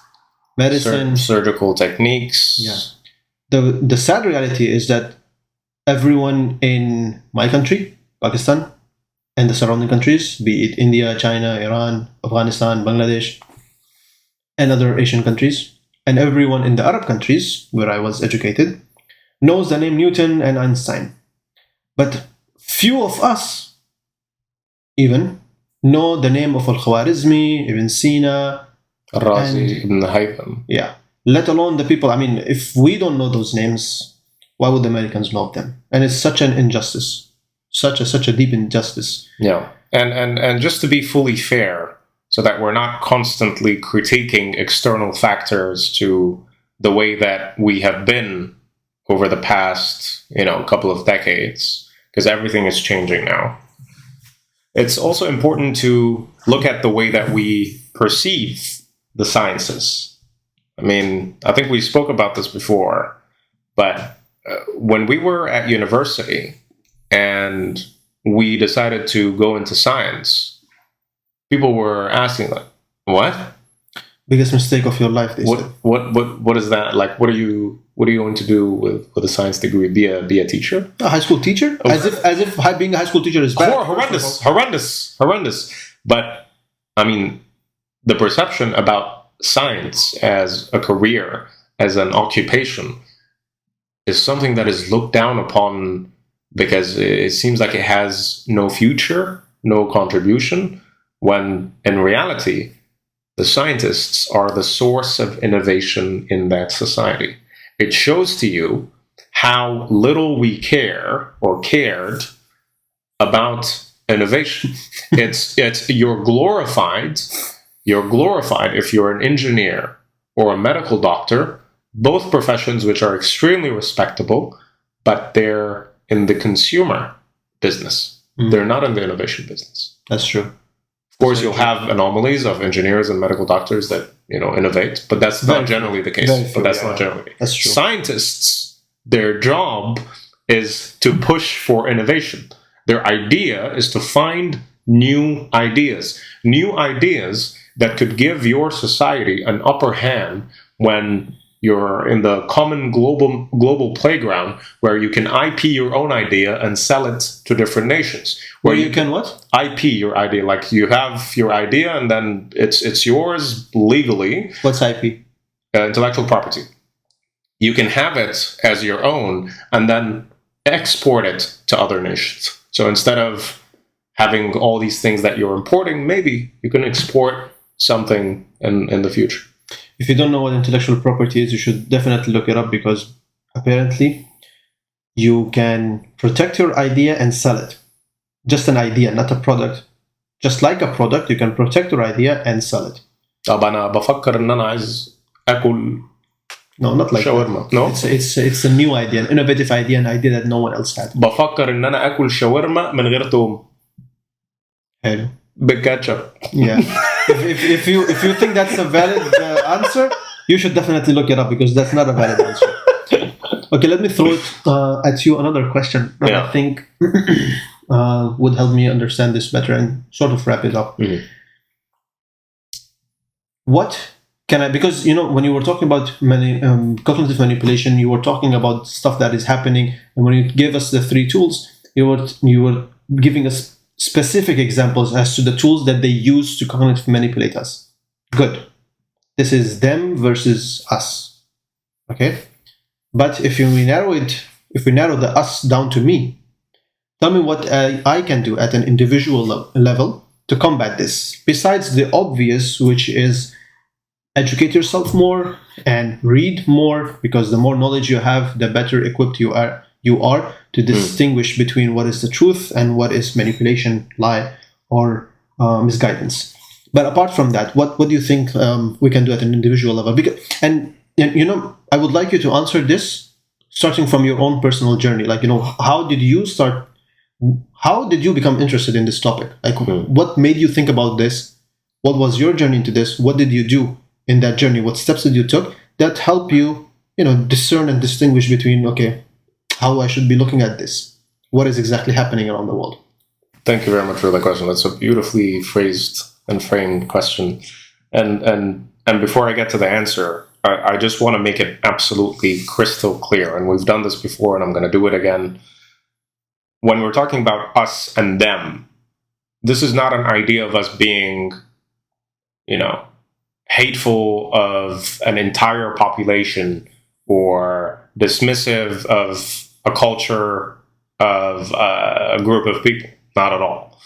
medicine, surgical techniques. Yeah. The sad reality is that everyone in my country, Pakistan, and the surrounding countries, be it India, China, Iran, Afghanistan, Bangladesh, and other Asian countries, and everyone in the Arab countries where I was educated, knows the name Newton and Einstein. But few of us even know the name of Al-Khwarizmi, Ibn Sina, Razi, Ibn Haytham. Yeah. Let alone the people. I mean, if we don't know those names, why would the Americans know them? And it's such an injustice, such a deep injustice. Yeah, and just to be fully fair, so that we're not constantly critiquing external factors to the way that we have been over the past, couple of decades, because everything is changing now. It's also important to look at the way that we perceive the sciences. I mean, I think we spoke about this before, but when we were at university and we decided to go into science, people were asking, like, what? Biggest mistake of your life, they said. What is that? Like, what are you going to do with a science degree? Be a teacher? A high school teacher? Oh. As if being a high school teacher is bad. Horrendous. But I mean, the perception about science as a career, as an occupation, is something that is looked down upon because it seems like it has no future, no contribution. when in reality, the scientists are the source of innovation in that society. It shows to you how little we care or cared about innovation. it's you're glorified if you're an engineer or a medical doctor, both professions which are extremely respectable, but they're in the consumer business. They're not in the innovation business. That's true. Of course, you'll have anomalies of engineers and medical doctors that innovate, but that's not generally the case. Not generally. That's true. Scientists, their job is to push for innovation. Their idea is to find new ideas that could give your society an upper hand when you're in the common global playground where you can IP your own idea and sell it to different nations. Where you can what? IP your idea. Like you have your idea and then it's yours legally. What's IP? Intellectual property. You can have it as your own and then export it to other nations. So instead of having all these things that you're importing, maybe you can export something in the future. If you don't know what intellectual property is, you should definitely look it up, because apparently you can protect your idea and sell it. Just an idea, not a product. Just like a product, you can protect your idea and sell it. طب أنا بفكر إن أنا عايز أكل No, not like shawarma. that. No? It's a new idea, an innovative idea, an idea that no one else had. بفكر إن أنا أكل شاورما من غير توم. حلو. بالكاتشب. Yeah. if you think that's a valid answer, you should definitely look it up, because that's not a valid answer. Okay, let me throw it at you another question that I think would help me understand this better and sort of wrap it up. Mm-hmm. What can I, because when you were talking about cognitive manipulation, you were talking about stuff that is happening, and when you gave us the 3 tools, you were giving us specific examples as to the tools that they use to cognitively manipulate us. Good. This is them versus us. Okay? But if we narrow the us down to me, tell me what I can do at an individual level to combat this, besides the obvious, which is educate yourself more and read more, because the more knowledge you have, the better equipped you are to distinguish between what is the truth and what is manipulation, lie, or misguidance. But apart from that, what do you think we can do at an individual level? And I would like you to answer this starting from your own personal journey. Like, how did you become interested in this topic? Like, what made you think about this? What was your journey into this? What did you do in that journey? What steps did you took that help you, discern and distinguish between, okay, how I should be looking at this? What is exactly happening around the world? Thank you very much for that question. That's a beautifully phrased and framed question. And before I get to the answer, I just want to make it absolutely crystal clear. And we've done this before, and I'm going to do it again. When we're talking about us and them, this is not an idea of us being, hateful of an entire population or dismissive of a culture, of a group of people. Not at all.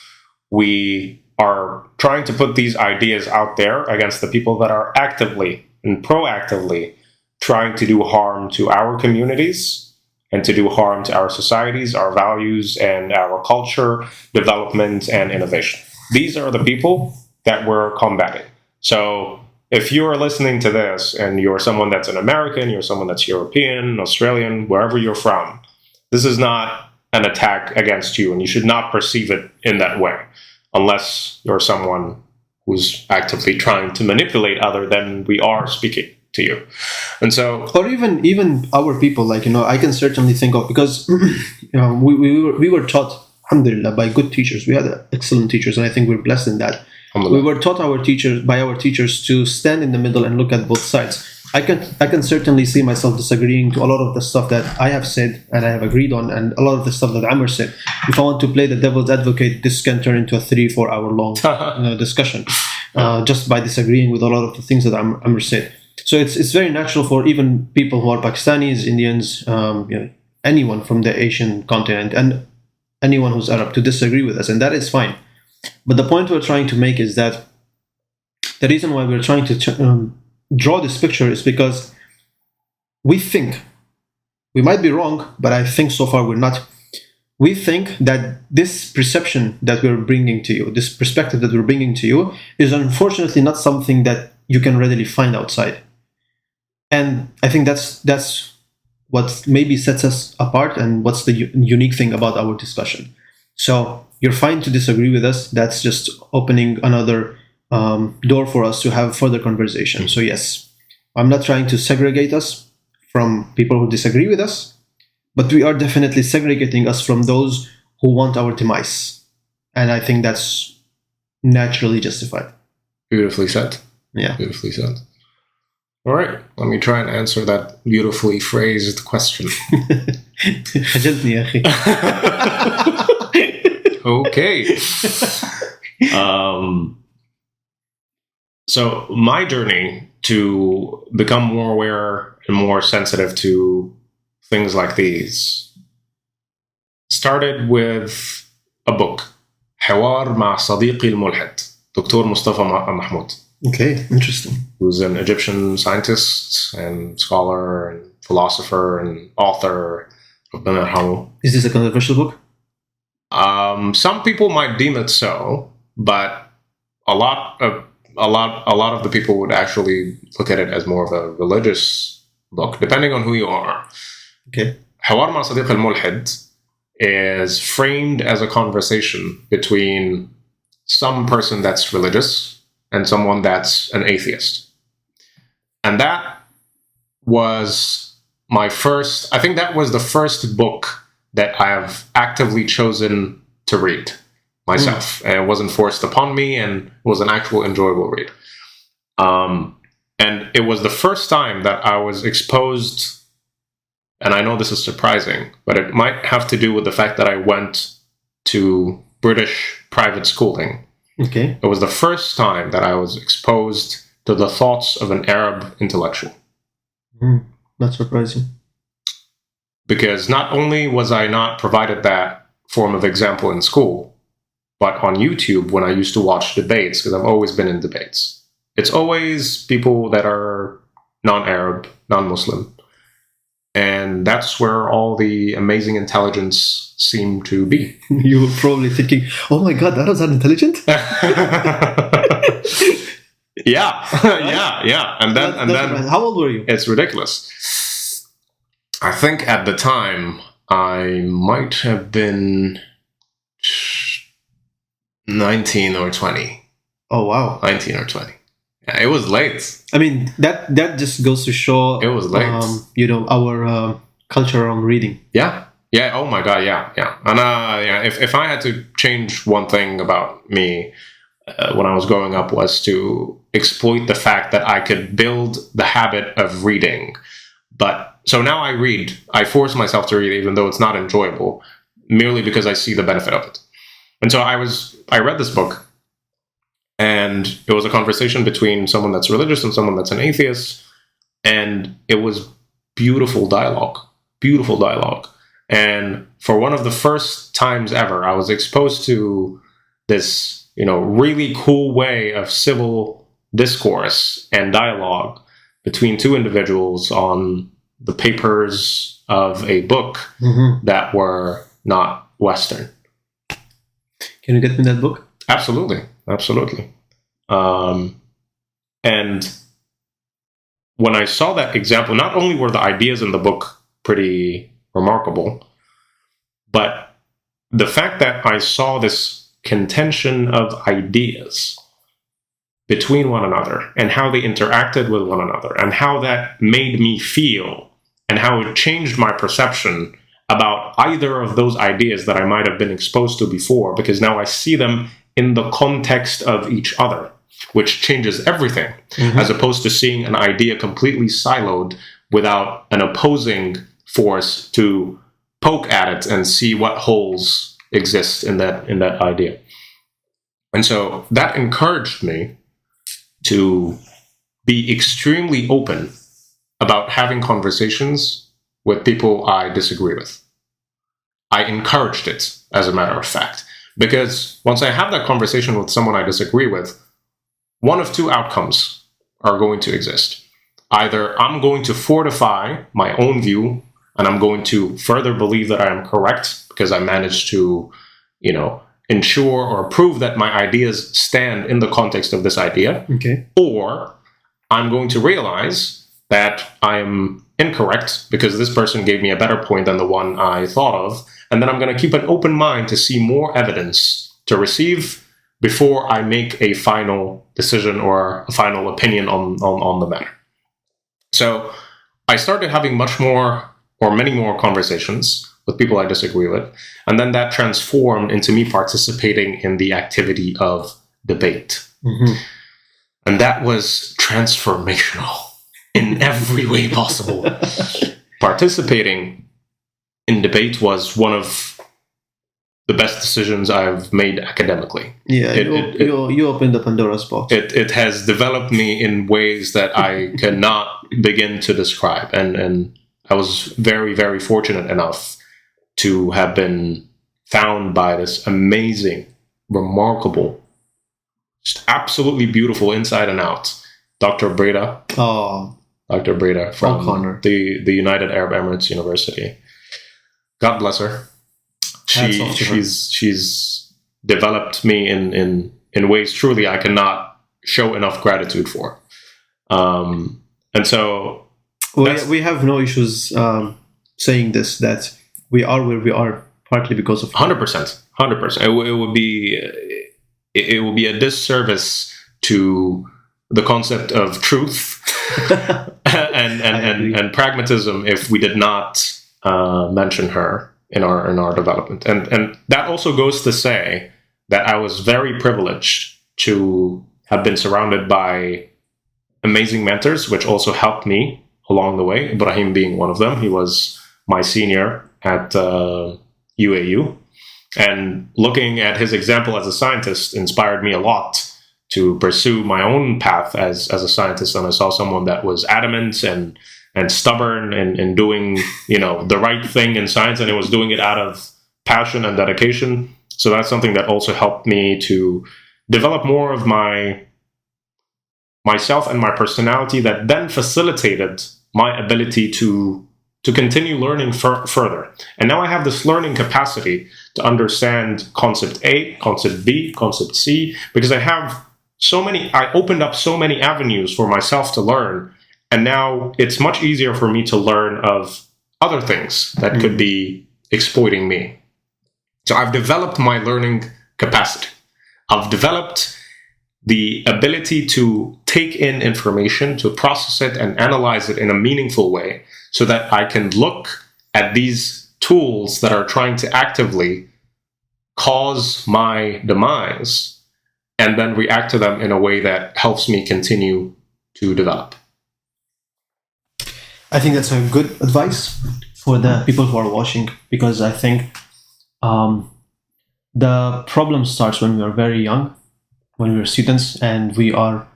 We are trying to put these ideas out there against the people that are actively and proactively trying to do harm to our communities and to do harm to our societies, our values, and our culture, development, and innovation. These are the people that we're combating. So if you're listening to this and you're someone that's an American, you're someone that's European, Australian, wherever you're from, this is not an attack against you, and you should not perceive it in that way, unless you're someone who's actively trying to manipulate other than we are speaking to you. And so, or even our people, like, I can certainly think of, because we were taught, alhamdulillah, by good teachers. We had excellent teachers, and I think we're blessed in that. We were taught by our teachers to stand in the middle and look at both sides. I can certainly see myself disagreeing to a lot of the stuff that I have said and I have agreed on, and a lot of the stuff that Amr said. If I want to play the devil's advocate, this can turn into a 3-4 hour long discussion just by disagreeing with a lot of the things that Amr said. So it's very natural for even people who are Pakistanis, Indians, anyone from the Asian continent, and anyone who's Arab to disagree with us, and that is fine. But the point we're trying to make is that the reason why we're trying to draw this picture is because we think, we might be wrong, but I think so far we're not. We think that this perception that we're bringing to you, this perspective that we're bringing to you, is unfortunately not something that you can readily find outside. And I think that's what maybe sets us apart and what's the unique thing about our discussion. So you're fine to disagree with us. That's just opening another door for us to have further conversation. So yes, I'm not trying to segregate us from people who disagree with us, but we are definitely segregating us from those who want our demise. And I think that's naturally justified. Beautifully said. Yeah. Beautifully said. All right, let me try and answer that beautifully phrased question. خجلتني يا أخي. Okay. So my journey to become more aware and more sensitive to things like these started with a book, حوار مع صديقي الملحد, Dr. Mustafa Mahmoud. Okay, interesting. Who's an Egyptian scientist and scholar and philosopher and author. Is this a controversial book? Some people might deem it so, but a lot of the people would actually look at it as more of a religious book, depending on who you are. Okay. حوار مع صديق الملحد is framed as a conversation between some person that's religious and someone that's an atheist. And that was my first, I think that was the first book that I have actively chosen to read myself. And it wasn't forced upon me, and it was an actual enjoyable read. And it was the first time that I was exposed, and I know this is surprising, but it might have to do with the fact that I went to British private schooling. Okay. It was the first time that I was exposed to the thoughts of an Arab intellectual. Not surprising. Because not only was I not provided that form of example in school, but on YouTube when I used to watch debates, because I've always been in debates, it's always people that are non-Arab, non-Muslim. And that's where all the amazing intelligence seemed to be. You were probably thinking, oh my God, that was that intelligent? yeah. And then how old were you? It's ridiculous. I think at the time I might have been 19 or 20. Oh, wow. 19 or 20. Yeah, it was late. I mean, that just goes to show it was late. Our culture around reading. Yeah. Oh my God. Yeah. And if I had to change one thing about me when I was growing up, was to exploit the fact that I could build the habit of reading. But so now I read. I force myself to read, even though it's not enjoyable, merely because I see the benefit of it. And so I read this book. And it was a conversation between someone that's religious and someone that's an atheist. And it was beautiful dialogue. And for one of the first times ever, I was exposed to this, really cool way of civil discourse and dialogue between two individuals on the papers of a book that were not Western. Can you get me that book? Absolutely. And when I saw that example, not only were the ideas in the book pretty remarkable, but the fact that I saw this contention of ideas between one another and how they interacted with one another and how that made me feel and how it changed my perception about either of those ideas that I might have been exposed to before, because now I see them in the context of each other, which changes everything, as opposed to seeing an idea completely siloed without an opposing force to poke at it and see what holes exist in that idea. And so that encouraged me to be extremely open about having conversations with people I disagree with. I encouraged it, as a matter of fact, Because once I have that conversation with someone I disagree with, one of two outcomes are going to exist. Either I'm going to fortify my own view and I'm going to further believe that I am correct because I managed to, ensure or prove that my ideas stand in the context of this idea. Okay. Or I'm going to realize that I am incorrect because this person gave me a better point than the one I thought of. And then I'm going to keep an open mind to see more evidence to receive before I make a final decision or a final opinion on the matter. So I started having many more conversations with people I disagree with. And then that transformed into me participating in the activity of debate. Mm-hmm. And that was transformational in every way possible. Participating in debate was one of the best decisions I've made academically. Yeah, you opened the Pandora's box. It has developed me in ways that I cannot begin to describe. And I was very, very fortunate enough to have been found by this amazing, remarkable, just absolutely beautiful inside and out, Dr. Breda. Oh, Dr. Breda from O'Connor. the United Arab Emirates University. God bless her. She's developed me in ways truly I cannot show enough gratitude for. And so we have no issues saying this, that we are where we are partly because of 100%. It would be a disservice to the concept of truth and pragmatism if we did not mention her in our development. And that also goes to say that I was very privileged to have been surrounded by amazing mentors, which also helped me along the way, Ibrahim being one of them. He was my senior at UAU. And looking at his example as a scientist inspired me a lot to pursue my own path as a scientist. And I saw someone that was adamant and stubborn and doing, the right thing in science, and it was doing it out of passion and dedication. So that's something that also helped me to develop more of myself and my personality, that then facilitated my ability to continue learning further. And now I have this learning capacity to understand concept A, concept B, concept C, because I opened up so many avenues for myself to learn. And now it's much easier for me to learn of other things that could be exploiting me. So I've developed my learning capacity. I've developed the ability to take in information, to process it and analyze it in a meaningful way, so that I can look at these tools that are trying to actively cause my demise and then react to them in a way that helps me continue to develop. I think that's a good advice for the people who are watching, because I think the problem starts when we are very young, when we are students, and we are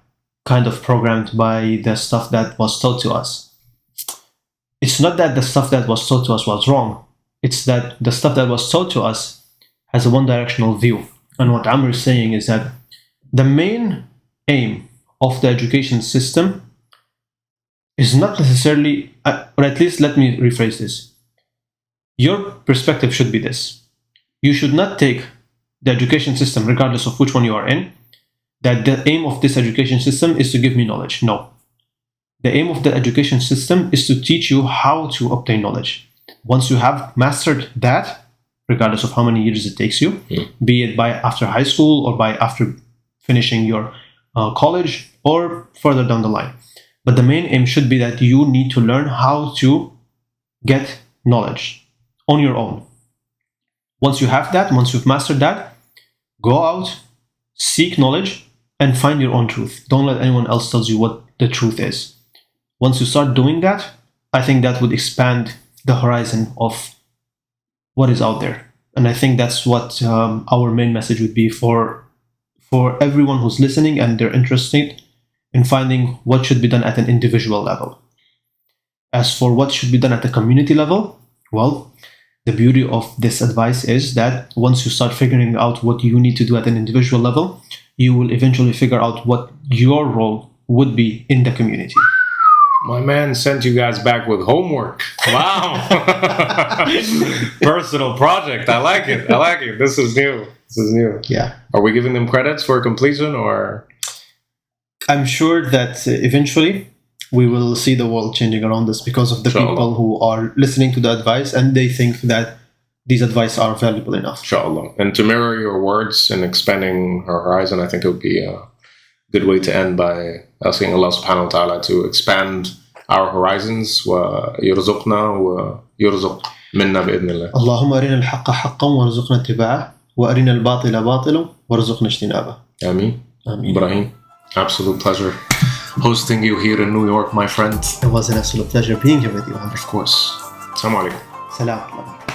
kind of programmed by the stuff that was taught to us. It's not that the stuff that was taught to us was wrong. It's that the stuff that was taught to us has a one-directional view. And what Amr is saying is that the main aim of the education system is not necessarily, or at least let me rephrase this. Your perspective should be this. You should not take the education system, regardless of which one you are in, that the aim of this education system is to give me knowledge. No. The aim of the education system is to teach you how to obtain knowledge. Once you have mastered that, regardless of how many years it takes you, be it by after high school or by after finishing your college or further down the line. But the main aim should be that you need to learn how to get knowledge on your own. Once you have that, once you've mastered that, go out, seek knowledge, and find your own truth. Don't let anyone else tell you what the truth is. Once you start doing that, I think that would expand the horizon of what is out there. And I think that's what our main message would be for everyone who's listening and they're interested in finding what should be done at an individual level. As for what should be done at the community level, well, the beauty of this advice is that once you start figuring out what you need to do at an individual level, you will eventually figure out what your role would be in the community. My man sent you guys back with homework. Wow. Personal project. I like it. This is new. Yeah. Are we giving them credits for completion, or? I'm sure that eventually we will see the world changing around us because of the Inshallah. people who are listening to the advice and they think that these advice are valuable enough. Inshallah. And to mirror your words in expanding our horizon, I think it would be a good way to end by asking Allah subhanahu wa ta'ala to expand our horizons ويرزقنا ويرزق منا بإذن الله. اللهم أرنا الحق حقا وارزقنا اتباعه وأرنا الباطل باطلا وارزقنا اجتنابه. Ameen. Ameen. Ibrahim, absolute pleasure hosting you here in New York, my friend. It was an absolute pleasure being here with you. Of course. Assalamu alaikum. Salam.